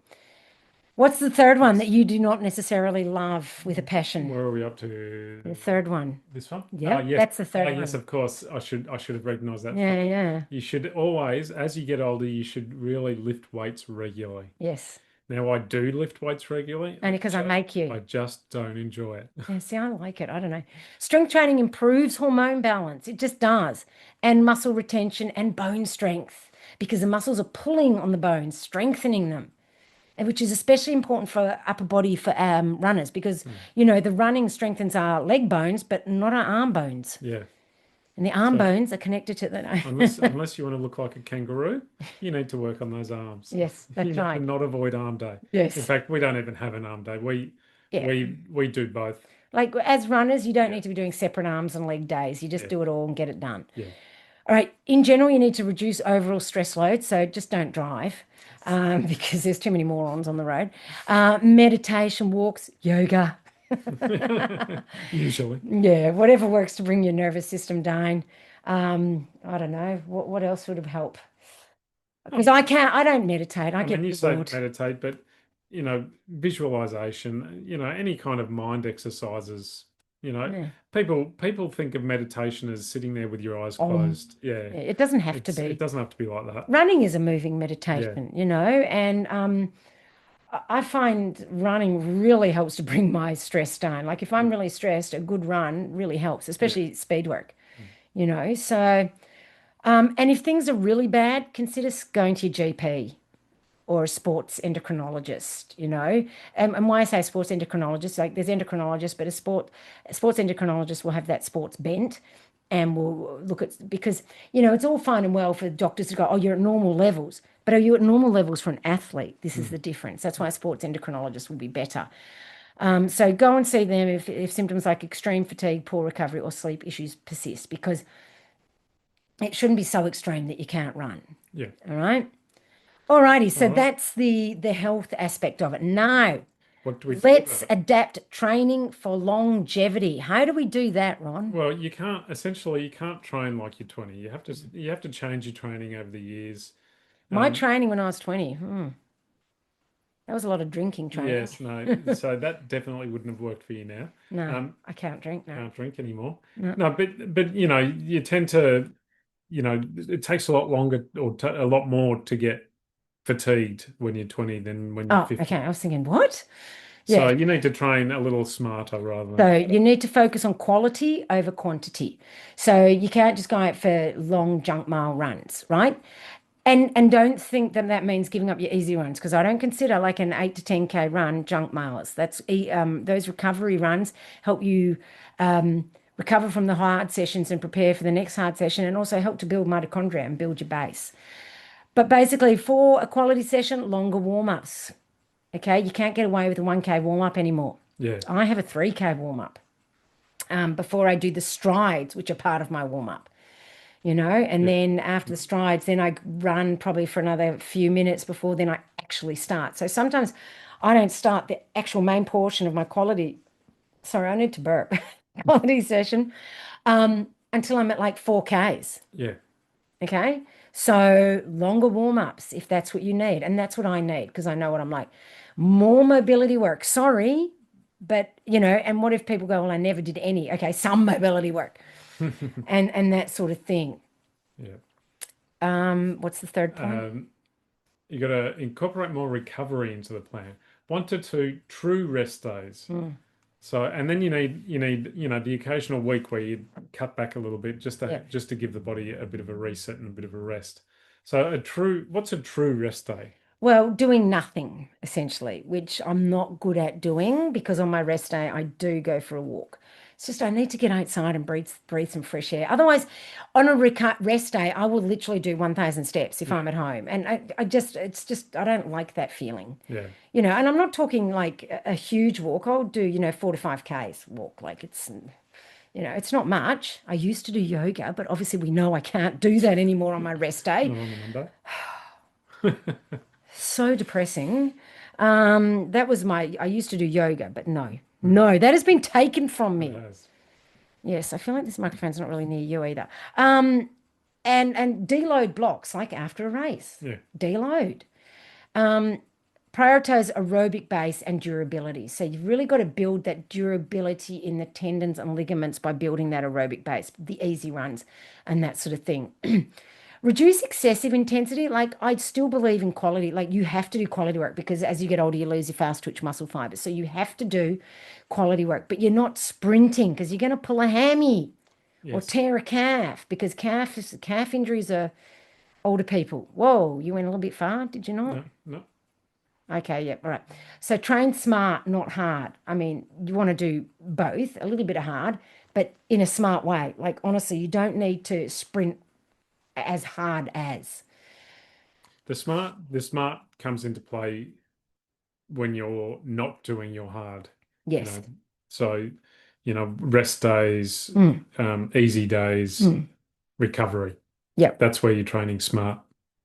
What's the third one that Yes. you do not necessarily love with a passion? Where are we up to? The third one. This one? Ah, Yep, yes. that's the Ah, third yes, one. of course. I should have recognized that first. Yeah, yeah. You should always, as you get older, you should really lift weights regularly. Yes. Now, I do lift weights regularly. Only because I make I you. just don't enjoy it. Yeah, see, I like it. I don't know. Strength training improves hormone balance. It just does. And muscle retention and bone strength because the muscles are pulling on the bones, strengthening them, and which is especially important for upper body for runners because, Hmm. the running strengthens our leg bones, but not our arm bones. Yeah. And the arm So bones are connected to unless the. unless you want to look like a kangaroo, you need to work on those arms. Yes, You that's need to right. not avoid arm day. In Yes. fact, we don't even have an arm day. We Yeah. we do both. Like as runners, you don't Yeah. need to be doing separate arms and leg days. You just Yeah. do it all and get it done. Yeah. All right. In general, you need to reduce overall stress load. So just don't drive because there's too many morons on the road. Meditation, walks, yoga. Usually. Yeah, whatever works to bring your nervous system down. I don't know. What else would have helped? Because Um, I don't meditate. I I mean, get you say bored. meditate, but visualization, any kind of mind exercises, Yeah. people think of meditation as sitting there with your eyes Um, closed. Yeah. yeah, it doesn't have to It be. doesn't have to be like that. Running is a moving Yeah. meditation, and I find running really helps to bring my stress down. Like if I'm Yeah. really stressed, a good run really helps, Yeah. especially speed work, Mm. So, and if things are really bad, consider going to your GP or a sports endocrinologist. And why I say sports endocrinologist, like there's endocrinologists, but a sports endocrinologist will have that sports bent. and we'll look at, because it's all fine and well for doctors to go, oh, you're at normal levels, but are you at normal levels for an athlete? This is Mm. the difference. That's why a sports endocrinologist will be better. So go and see them if symptoms like extreme fatigue, poor recovery, or sleep issues persist, because it shouldn't be so extreme that you can't run. Yeah. All right. All righty. All So right. that's the health aspect of it. Now, What do we do about let's it? adapt training for longevity. How do we do that, Ron? Well, you can't essentially you can't train like you're 20. You have to change your training over the years. My Um, training when I was 20, that was a lot of drinking training. yes, no. So that definitely wouldn't have worked for you now. No, Um, I can't drink. No, can't drink anymore. no. No, but you tend to, it takes a lot longer or t a lot more to get fatigued when you're 20 than when you're Oh, okay. 50. I was thinking, what? So Yes. you need to train a little smarter rather than So harder. you need to focus on quality over quantity. So you can't just go out for long junk mile runs, right? And don't think that that means giving up your easy runs, because I don't consider like an 8 to 10K run junk miles. Those recovery runs help you recover from the hard sessions and prepare for the next hard session, and also help to build mitochondria and build your base. But basically, for a quality session, longer warm-ups. Okay, you can't get away with a 1K warm-up anymore. Yeah, I have a 3K warm-up before I do the strides, which are part of my warm-up. And yeah. then after the strides, then I run probably for another few minutes before then I actually start. So sometimes I don't start the actual main portion of my quality, sorry, I need to burp, quality session until I'm at like 4Ks. Yeah. Okay. So longer warm-ups if that's what you need. And that's what I need, because I know what I'm like. More mobility work. Sorry, but and what if people go, well, I never did any. Okay, some mobility work and that sort of thing. Yeah. What's the third point? Um, you got to incorporate more recovery into the plan. 1 to 2 true rest days. Mm, So, and then the occasional week where you cut back a little bit yeah. just to give the body a bit of a reset and a bit of a rest. So, what's a true rest day? Well, doing nothing essentially, which I'm not good at doing, because on my rest day I do go for a walk. It's just I need to get outside and breathe some fresh air. Otherwise, on a rest day, I will literally do 1,000 steps if Yeah, I'm at home, and I don't like that feeling. yeah. And I'm not talking like a huge walk. I'll do 4 to 5Ks walk. Like it's not much. I used to do yoga, but obviously we know I can't do that anymore on my rest day. Not on a Monday. So depressing. I used to do yoga, but no, Mm, no, that has been taken from it me. has. Yes, I feel like this microphone's not really near you either. And deload blocks like after a race. Yeah. Deload. Um, Prioritize aerobic base and durability. So you've really got to build that durability in the tendons and ligaments by building that aerobic base, the easy runs and that sort of thing. Reduce excessive intensity. Like I still believe in quality. Like you have to do quality work, because as you get older, you lose your fast twitch muscle fibers. So you have to do quality work, but you're not sprinting, because you're going to pull a hammy or Yes. tear a calf, because calf injuries are older people. Whoa, you went a little bit far, did you not? No, no. Okay, yeah, all right. So train smart, not hard. I mean, you want to do both, a little bit of hard, but in a smart way. Like honestly, you don't need to sprint as hard as. The smart comes into play when you're not doing your hard, you Yes. know. So, rest days, Mm, easy days, mm. recovery. Yep. That's where you're training smart.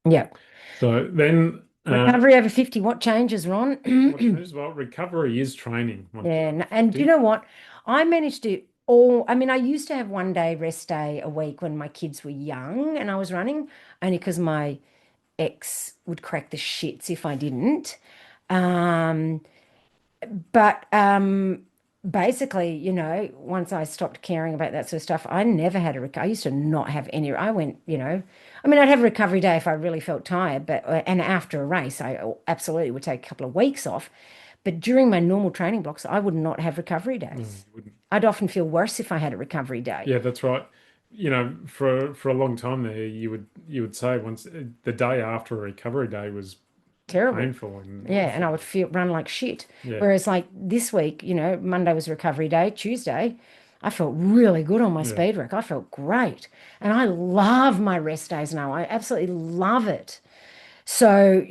Yep. So then, Recovery over 50. What changes, Ron? what changes? Well, recovery is training once Yeah. you're over And you 50. know what? I managed to I mean, I used to have 1 day rest day a week when my kids were young and I was running, only because my ex would crack the shits if I didn't. Um, but basically, once I stopped caring about that sort of stuff, I never had a I used to not have any. I went, I mean, I'd have a recovery day if I really felt tired, but and after a race, I absolutely would take a couple of weeks off. But during my normal training blocks, I would not have recovery No, you days. wouldn't. I'd often feel worse if I had a recovery day. Yeah, that's right. For a long time there, you would say once the day after a recovery day was Terrible. painful and Yeah, and I awful. would feel run like shit. Yeah, Whereas like this week, Monday was recovery day, Tuesday. I felt really good on my Yeah. speed work. I felt great. And I love my rest days now. I absolutely love it. So,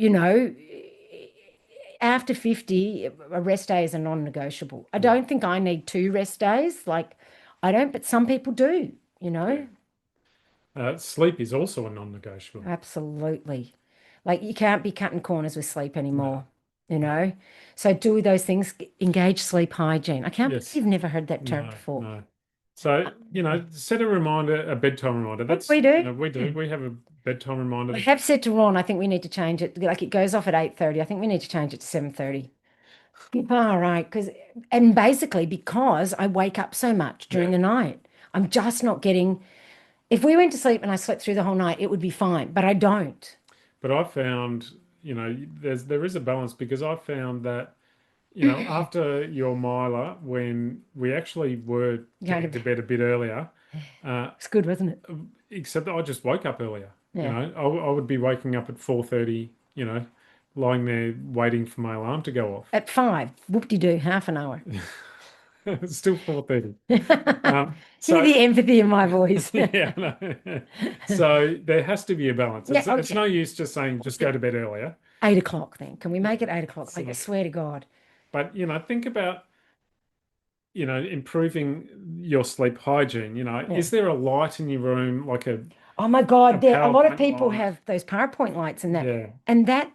after 50, a rest day is a non-negotiable. I Yeah. don't think I need two rest days. Like, I don't, but some people do, you Yeah. know? Sleep is also a non-negotiable. Absolutely. Like, you can't be cutting corners with sleep No. anymore, you No. know? So do those things, engage sleep hygiene. I can't believe Yes. you've never heard that term No. before. No. So, set a reminder, a bedtime reminder. That's, We do. we do. We have a bedtime reminder I that, have said to Ron, I think we need to change it. Like it goes off at 8:30. I think we need to change it to 7:30. All right, and basically because I wake up so much during yeah. the night. I'm just not getting, if we went to sleep and I slept through the whole night, it would be fine, but I don't. But I found, there is a balance because I found that, after your miler, when we actually were Going to getting to bed. bed a bit earlier, uh, It's good, wasn't it? except that I just woke up earlier. Yeah. I would be waking up at 4:30, lying there waiting for my alarm to go off. At 5, whoop-de-doo, half an hour. It's still 4:30. Hear So the empathy in my voice. yeah, no. So there has to be a balance. Yeah, It's okay. no use just saying just go to bed earlier. 8 o'clock then. Can we Yeah. make it 8 o'clock? Like, I So, swear to God. but think about improving your sleep hygiene. Yeah. Is there a light in your room, like Oh my a God, a lot of PowerPoint people light? have those PowerPoint lights and that. Yeah, And that,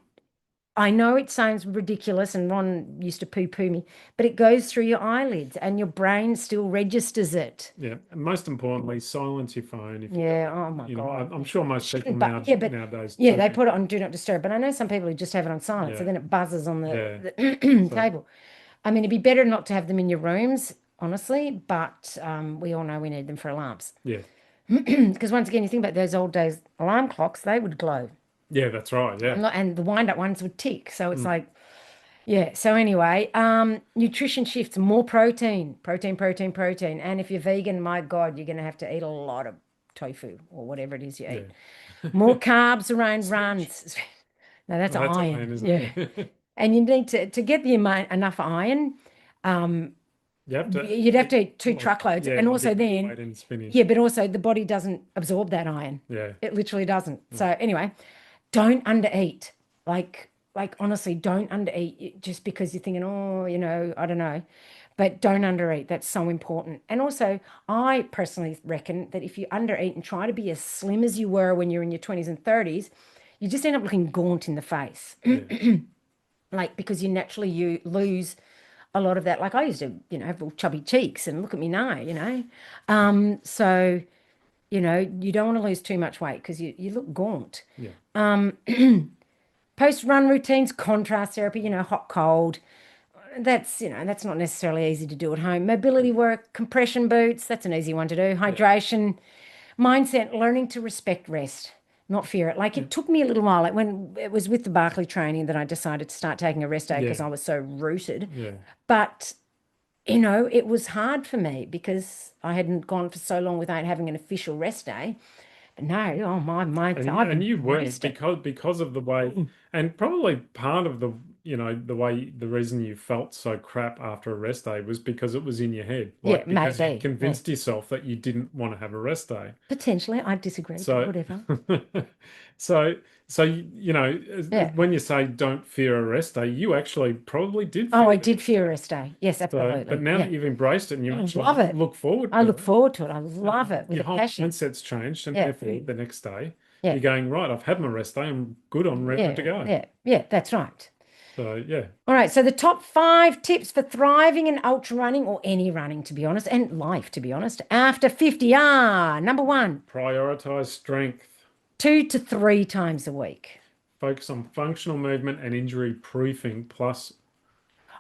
I know it sounds ridiculous, and Ron used to poo-poo me, but it goes through your eyelids and your brain still registers it. yeah. And most importantly, silence your phone if you Yeah, can. oh my God. I'm sure most people Shouldn't, but yeah, but nowadays yeah, do. they put it on do not disturb. But I know some people who just have it on silent, so Yeah, then it buzzes on yeah. the So table. I mean, it'd be better not to have them in your rooms, honestly, but we all know we need them for alarms. yeah, Because once again, you think about those old days alarm clocks, they would glow. yeah. That's right. Yeah. And the wind-up ones would tick. So it's Mm, like, yeah. So anyway, nutrition shifts, more protein, protein, protein, protein. And if you're vegan, my God, you're going to have to eat a lot of tofu or whatever it is you eat. yeah. More carbs around Spinach. runs. No, that's Well, that's iron. iron, isn't Yeah. it? And you need to get the amount enough iron, um, You have to you'd have eat to eat two like truckloads. And like a also then, weight in spinach. yeah, but also the body doesn't absorb that iron. Yeah. It literally doesn't. Mm. So anyway, don't undereat. Like honestly, don't undereat just because you're thinking, oh, I don't know. But don't undereat. That's so important. And also, I personally reckon that if you undereat and try to be as slim as you were when you're in your 20s and 30s, you just end up looking gaunt in the face. Yeah. Like because you lose a lot of that. Like I used to, have little chubby cheeks and look at me now. So, you don't want to lose too much weight because you look gaunt. Yeah. Post-run routines, contrast therapy, hot, cold. That's not necessarily easy to do at home. Mobility work, compression boots, that's an easy one to do. Yeah. Hydration, mindset, learning to respect rest, not fear it. Like Yeah. it took me a little while, like when it was with the Barclay training that I decided to start taking a rest day because Yeah. I was so rooted. Yeah. But, it was hard for me because I hadn't gone for so long without having an official rest day. But no, oh my, I've And you weren't embraced it. because of the way, and probably part of the reason you felt so crap after a rest day was because it was in your head, Yeah, like because you maybe. Yeah. convinced yourself that you didn't want to have a rest day. Potentially, I disagree, but So, whatever. so, Yeah. when you say don't fear a rest day, you actually probably did Oh, I fear the did rest fear day. rest day. Yes, So, but absolutely. now Yeah. that you've embraced it and you I actually love it. look forward I to look it, forward to it. I love it with your a whole passion. mindset's changed, and Yeah. therefore the next day Yeah. you're going, right, I've had my rest day, I'm good, I'm ready to Yeah. go. Yeah. Yeah. That's right. So yeah, All right. So the top 5 tips for thriving in ultra running or any running, to be honest, and life, to be honest, after 50 are number one, prioritize strength, 2 to 3 times a week. focus on functional movement and injury proofing, plus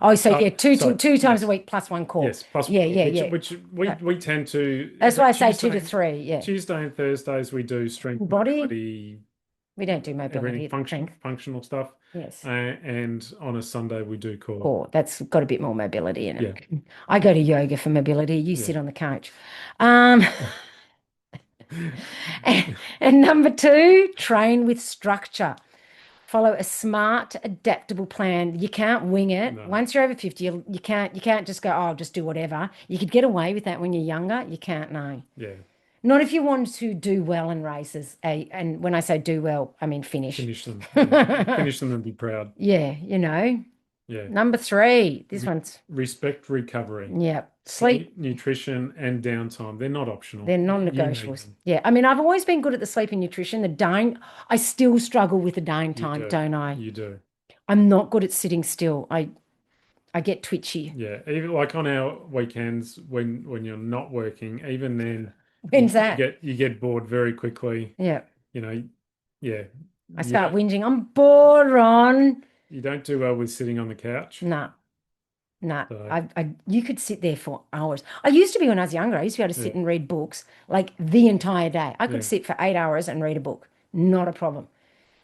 Oh, so yeah, sorry, two times a yes, week plus one core. yes, plus Yeah. Yeah. which Yeah. Uh, we tend to, That's is why it I say 2 to 3. Yeah. Tuesday and Thursdays we do strength, Body, mobility, we don't do everything mobility, strength. functional stuff, Yes. and on a Sunday we do core. Core. That's got a bit more mobility in Yeah, it. I go to yoga for mobility. You yeah. sit on the couch. Um, and number 2, train with structure. Follow a smart, adaptable plan. You can't wing it. No. Once you're over 50, you can't just go, oh, I'll just do whatever. You could get away with that when you're younger. You can't, no. Yeah. Not if you want to do well in races. And when I say do well, I mean finish. Finish them. Yeah. Finish them and be proud. Yeah, Yeah. Number three. This Re one's, respect recovery. yeah, sleep. Sleep, nutrition, and downtime. They're not optional. They're You need non-negotiables. them. Yeah. I mean, I've always been good at the sleep and nutrition. I still struggle with the dying You time, do. don't I? You do. I'm not good at sitting still. I get twitchy. Yeah. Even like on our weekends when you're not working, even then When's that? you get bored very quickly. Yeah. You know, yeah. I You start don't whinging. I'm bored, Ron. you don't do well with sitting on the couch. Nah, nah. So You could sit there for hours. I used to be when I was younger. I used to be able to yeah, sit and read books like the entire day. I could yeah, sit for 8 hours and read a book. Not a problem.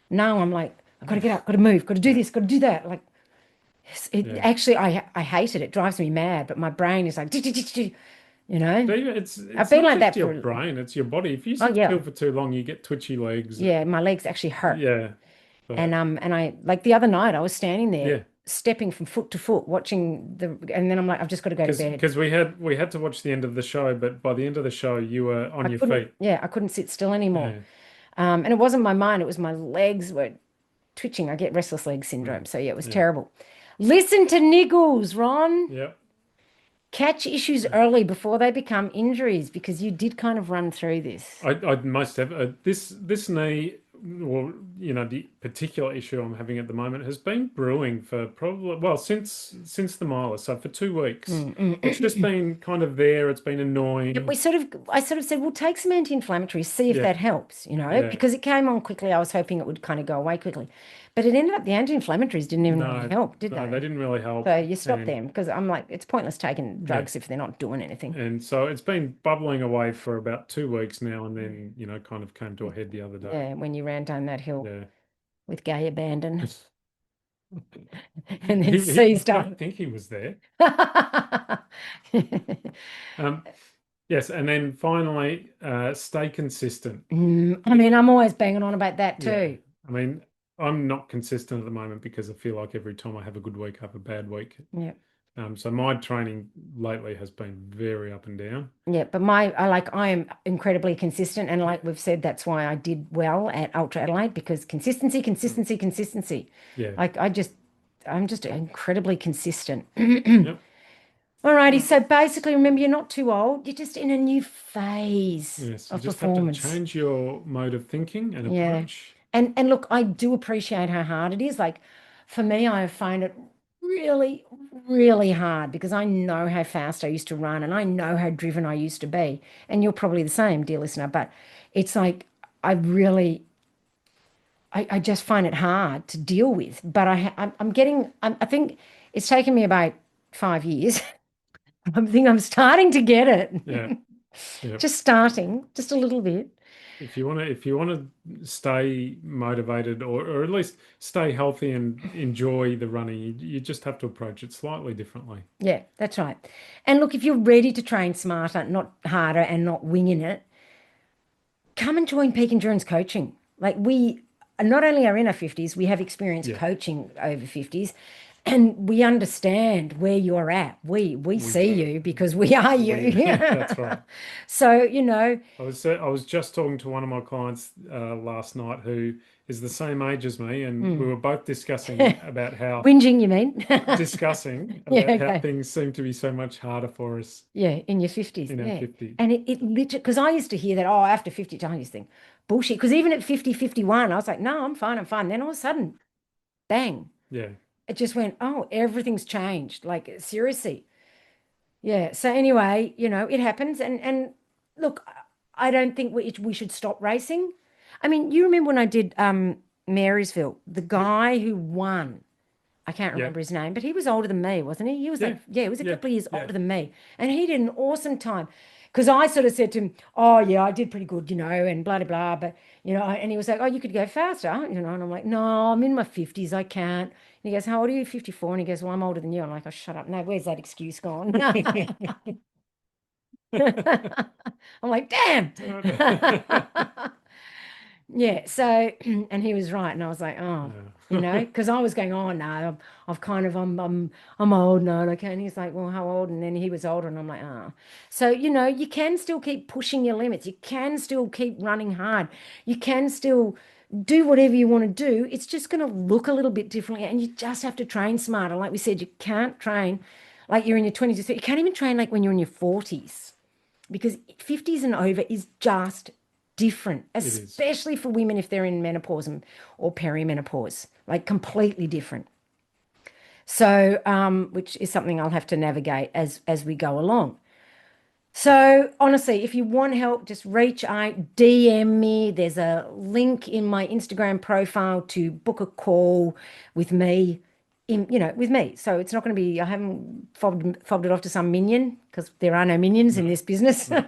Now I'm like, I've got to get up, got to move, got to do yeah, this, got to do that. Like, it yeah. actually, I hate it. It drives me mad. But my brain is like, you know. But even I've it's been not like just that your for. brain, it's your body. If you Oh sit yeah, still for too long, you get twitchy legs. yeah. My legs actually hurt. Yeah. But And I like the other night I was standing there yeah, stepping from foot to foot watching and then I'm like, I've just got to go to bed. because we had to watch the end of the show, but by the end of the show, you were on your feet. I couldn't sit still anymore. Yeah. And it wasn't my mind, it was my legs were twitching. I get restless leg syndrome. Mm, So yeah, it was yeah. terrible. Listen to niggles, Ron. Yeah. Catch issues early before they become injuries because you did kind of run through this. I most have this knee, well, the particular issue I'm having at the moment has been brewing for probably well since the miler, so for 2 weeks. It's just been kind of there. It's been Yep, annoying. I sort of said, well, take some anti-inflammatories, see if Yeah, that helps, yeah. because it came on quickly. I was hoping it would kind of go away quickly. But it ended up the anti-inflammatories didn't even really No, help, did no, they they? didn't really help, So you stop and them because I'm like, it's pointless taking yeah, drugs if they're not doing anything. and so it's been bubbling away for about 2 weeks now, and then kind of came to a head the other day. Yeah, when you ran down that hill Yeah. with gay abandon and then I seized up. don't think he was there. Um, yes, and then finally, stay consistent. I mean, I'm always banging on about that Yeah, too. I mean, I'm not consistent at the moment because I feel like every time I have a good week, I have a bad week. Yeah. So my training lately has been very up and down. Yeah, but I am incredibly consistent, and like we've said, that's why I did well at Ultra Adelaide because consistency, Mm. consistency, consistency. Yeah. Like I'm just incredibly consistent. Yep. Alrighty, so basically, remember, you're not too old. You're just in a new phase Yes, you of just have to performance. change your mode of thinking and Yeah. approach. And look, I do appreciate how hard it is. Like for me, I find it really, really hard because I know how fast I used to run and I know how driven I used to be. And you're probably the same, dear listener, but it's like I really I just find it hard to deal with. But I'm getting I think it's taken me about 5 years. I think I'm starting to get Yeah. it. Yeah. Just starting, just a little bit. If you want to stay motivated or at least stay healthy and enjoy the running, you just have to approach it slightly differently. Yeah, that's right. And look, if you're ready to train smarter, not harder, and not winging it, come and join Peak Endurance Coaching. Like we not only are in our 50s, we have experience Yeah, coaching over 50s, and we understand where you're at. We we see do. you because we are We you. that's right. So, I was just talking to one of my clients last night who is the same age as me, and we mm. were both discussing about how Whinging, you mean? Yeah, okay. things seem to be so much harder for us Yeah, in your 50s. in our Yeah. 50s. And it literally, because I used to hear that, oh, after 50, I used to think, bullshit. Because even at 50, 51, I was like, no, I'm fine, I'm fine. Then all of a sudden, bang, Yeah, it just went, oh, everything's changed. Like, seriously. Yeah. So anyway, it happens. And look, I don't think we should stop racing. I mean, you remember when I did Marysville, the yep, guy who won, I can't yeah, remember his name, but he was older than me, wasn't he? He was yeah, like, yeah, he was a yeah, couple of years yeah, older than me. And he did an awesome time. Because I sort of said to him, oh, yeah, I did pretty good, and blah, blah, blah. But, and he was like, oh, you could go faster, and I'm like, no, I'm in my 50s. I can't. And he goes, how old are you? 54. And he goes, well, I'm older than you. I'm like, oh, shut up. No, where's that excuse gone? I'm like, damn. Yeah. So, and he was right. And I was like, oh, Yeah. because I was going, oh, no, I've kind of, I'm old now. Okay. And he's like, well, how old? And then he was older. And I'm like, oh. So, you can still keep pushing your limits. You can still keep running hard. You can still do whatever you want to do. It's just going to look a little bit differently. And you just have to train smarter. Like we said, you can't train like you're in your 20s or 30s. You can't even train like when you're in your 40s because 50s and over is just different, It is. especially for women if they're in menopause or perimenopause, like completely different. So, which is something I'll have to navigate as we go along. So honestly, if you want help, just reach out, DM me. There's a link in my Instagram profile to book a call with me, with me. So it's not going to be, I haven't fobbed it off to some minion because there are no minions No, in this business. no,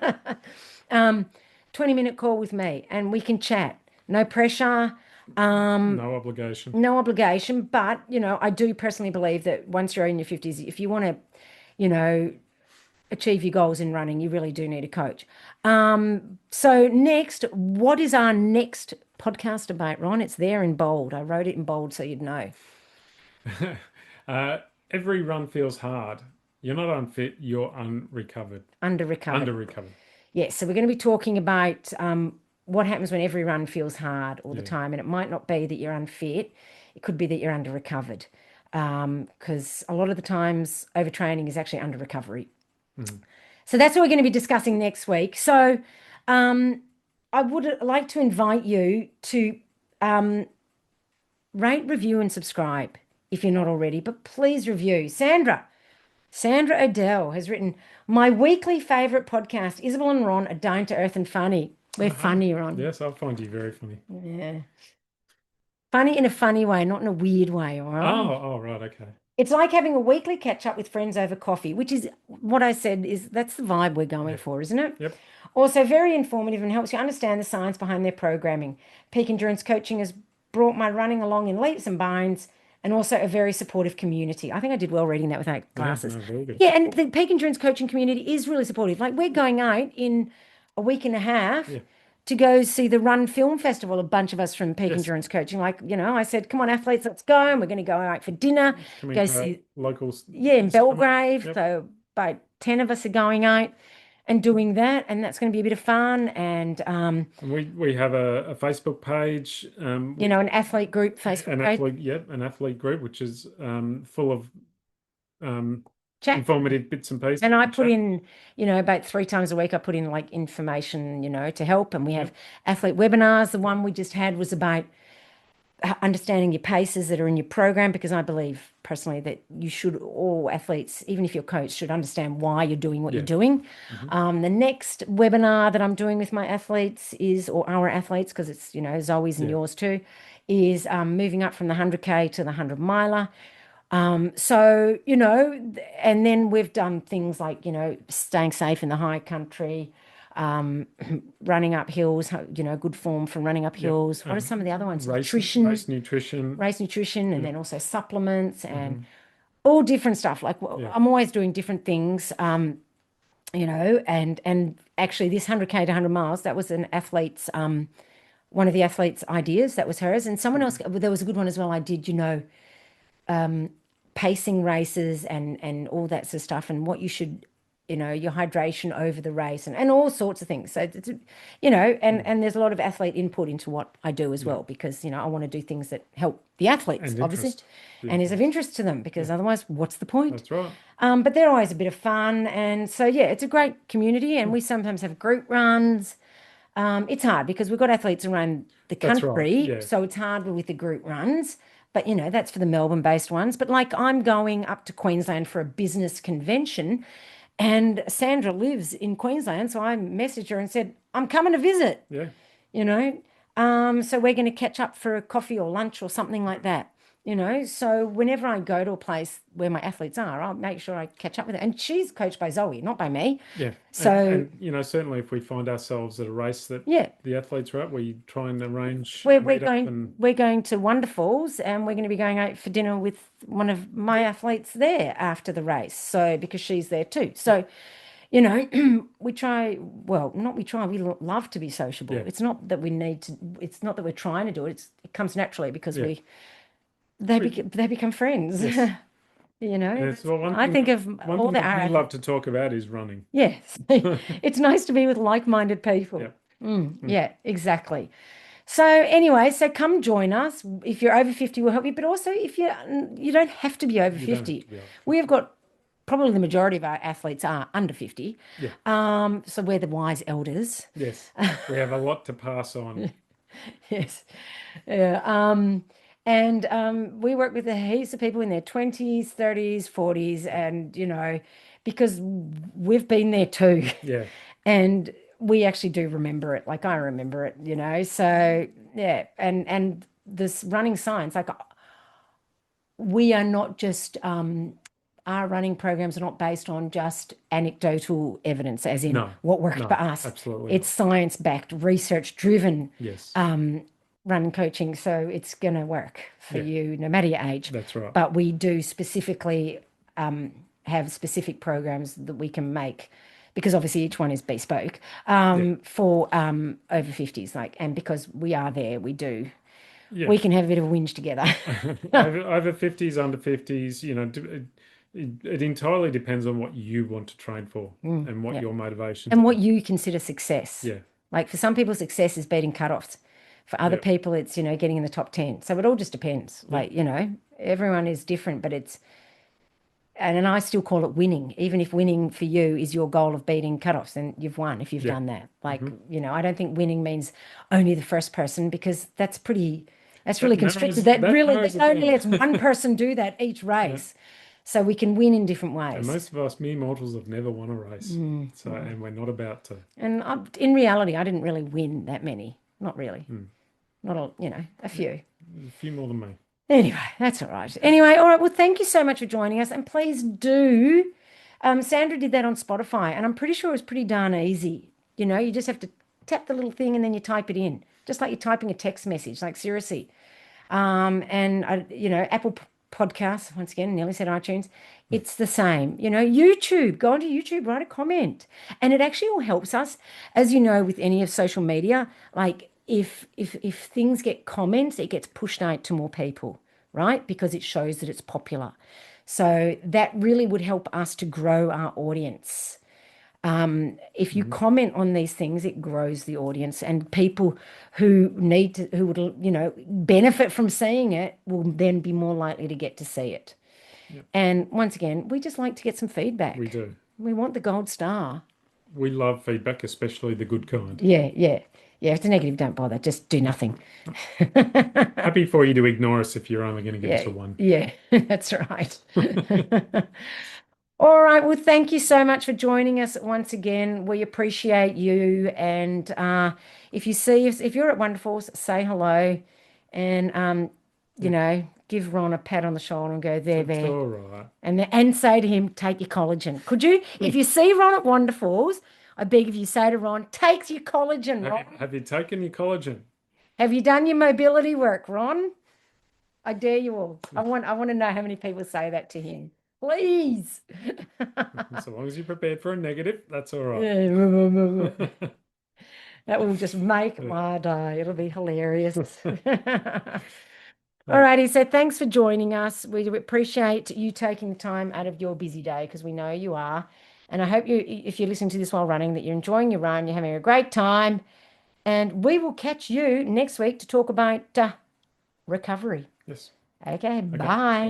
20-minute call with me and we can chat. No pressure, no obligation. no obligation. But, I do personally believe that once you're in your 50s, if you want to, you know, achieve your goals in running, you really do need a coach. So next, what is our next podcast about, Ron? It's there in bold. I wrote it in bold so you'd know. uh, every run feels hard. You're not unfit, you're unrecovered. Under recovered. Under recovered. Yes, so we're going to be talking about what happens when every run feels hard all the Yeah. time. And it might not be that you're unfit, it could be that you're under recovered. Because a lot of the times overtraining is actually under recovery. Mhm. So that's what we're going to be discussing next week. So I would like to invite you to rate, review, and subscribe if you're not already, but please review. Sandra Odell has written, my weekly favorite podcast, Isabel and Ron are down to earth and funny. We're Uh-huh. funny, Ron. Yes, I find you very funny. Yeah. Funny in a funny way, not in a weird way, all right? Oh, right, okay. It's like having a weekly catch up with friends over coffee, which is what I said is that's the vibe we're going Yep. for, isn't it? Yep. Also, very informative and helps you understand the science behind their programming. Peak Endurance Coaching has brought my running along in leaps and bounds and also a very supportive community. I think I did well reading that without Yeah, glasses. no, very good. Yeah, and the Peak Endurance Coaching community is really supportive. Like we're going out in a week and a half Yeah. to go see the Run Film Festival, a bunch of us from Peak Yes. Endurance Coaching. Like, I said, come on, athletes, let's go. And we're going to go out for dinner, Coming go to our see, local yeah, in cinema. Belgrave. Yep. So about 10 of us are going out and doing that. And that's going to be a bit of fun. And, And we have a Facebook page, an athlete group Facebook an page. athlete, yep, an athlete group, which is full of um, Chat. informative bits and pieces And I and put chat. in, about 3 times a week, I put in like information, to help. And we have Yep. athlete webinars. The one we just had was about understanding your paces that are in your program, because I believe personally that all athletes, even if you're coach, should understand why you're doing what you're Yeah. doing. Hmm. The next webinar that I'm doing with my athletes or our athletes, because it's, Zoe's and Yeah. yours too, is moving up from the 100K to the 100 miler. So, and then we've done things like, staying safe in the high country, um, running up hills, good form for running up Yep. hills. What are some of the other ones? Race Nutrition, nutrition. race nutrition, and Yep. then also supplements and Hmm. all different stuff. Like Yeah. I'm always doing different things, and actually this 100K to 100 miles, that was an athlete's, one of the athlete's ideas. That was hers. And someone else, there was a good one as well. I did, pacing races and all that sort of stuff and what you should, your hydration over the race and all sorts of things. So it's, Yeah. and there's a lot of athlete input into what I do as Yeah. well, because, I want to do things that help the athletes, And obviously, interest. The and is of athletes. interest to them, because Yeah. otherwise, what's the point? That's right. But they're always a bit of fun. And so, yeah, it's a great community. And Mm. we sometimes have group runs. It's hard because we've got athletes around the That's right. country, Yeah. so it's hard with the group runs. But that's for the Melbourne-based ones. But like I'm going up to Queensland for a business convention, and Sandra lives in Queensland, so I messaged her and said, "I'm coming to visit." Yeah. You know, so we're going to catch up for a coffee or lunch or something like that. So whenever I go to a place where my athletes are, I'll make sure I catch up with her. And she's coached by Zoe, not by me. Yeah. So Certainly if we find ourselves at a race that yeah, the athletes are at, we try and arrange we're a we're meet up going and we're going to Wonderfalls, and we're going to be going out for dinner with one of my athletes there after the race. So because she's there too. So you know, we try, well, not we try, we love to be sociable. Yeah. It's not that we need to, it's not that we're trying to do it. It comes naturally because Yeah. We, they become friends. yes. You And know, it's well, I think of one all thing the that we our, love to talk about is running. yes, it's nice to be with like-minded Yeah. people. Mm. Yeah, exactly. So anyway, so come join us. If you're over 50, we'll help you. But also if you don't have to be over You don't have 50. to be over We have 50. got probably the majority of our athletes are under 50. Yeah. So we're the wise elders. Yes. We have a lot to pass on. Yes. Yeah. And we work with a heaps of people in their 20s, 30s, 40s, and because we've been there too. Yeah. And we actually do remember it. Like I remember it, So yeah, and this running science, like we are not just our running programs are not based on just anecdotal evidence, as in No. what worked for No. us. Absolutely It's not. science-backed, research-driven Yes. running coaching, so it's going to work for Yeah. you no matter your age. That's right. But we do specifically have specific programs that we can make because obviously each one is bespoke Yeah. for over 50s, like, and because we are there, Yeah. we can have a bit of a whinge together. Over 50s, under 50s, it entirely depends on what you want to train for and what Yeah. your motivations And what are. you consider success. Yeah. Like for some people, success is beating cutoffs. For other Yeah. people, it's, getting in the top 10. So it all just depends. Yeah. Like, everyone is different, but and I still call it winning. Even if winning for you is your goal of beating cutoffs, then you've won if you've Yeah. done that. Like, Hmm. I don't think winning means only the first person because that's really constricted. That narrows That it only down. lets one person do that each Yeah. race. So we can win in different And ways. most of us mere mortals have never won a race. Mm. So, and we're not about to. And in reality, I didn't really win that many. Not really. Mm. Not a, a Yeah. few. A few more than me. Anyway, that's all right. Anyway, all right. Well, thank you so much for joining us. And please do. Sandra did that on Spotify, and I'm pretty sure it was pretty darn easy. You just have to tap the little thing and then you type it in, just like you're typing a text message, like seriously. And Apple Podcasts, once again, nearly said iTunes, it's the same. YouTube, go onto YouTube, write a comment. And it actually all helps us, as you know, with any of social media, like if things get comments, it gets pushed out to more people, right? Because it shows that it's popular. So that really would help us to grow our audience. If you Mhm. comment on these things, it grows the audience, and people who would, benefit from seeing it will then be more likely to get to see it. Yep. And once again, we just like to get some We feedback. do. We want the gold star. We love feedback, especially the good kind. Yeah, yeah. Yeah, if it's a negative, don't bother. Just do nothing. Happy for you to ignore us if you're only going to give us Yeah, a one. yeah, that's right. All right. Well, thank you so much for joining us once again. We appreciate you. And if you see us, if you're at Wonderfuls, say hello and, Yeah. give Ron a pat on the shoulder and go, there, It's there. all right. And say to him, take your collagen. Could you, if you see Ron at Wonderfuls, I beg if you say to Ron, take your collagen, Ron. Have you taken your collagen? Have you done your mobility work, Ron? I dare you all. I want to know how many people say that to him. Please. So long as you're prepared for a negative, that's all right. Yeah. That will just make my day. It'll be hilarious. All righty. So thanks for joining us. We appreciate you taking the time out of your busy day because we know you are. And I hope if you're listening to this while running, that you're enjoying your run, you're having a great time. And we will catch you next week to talk about recovery. Yes. Okay, Okay. bye. Bye-bye.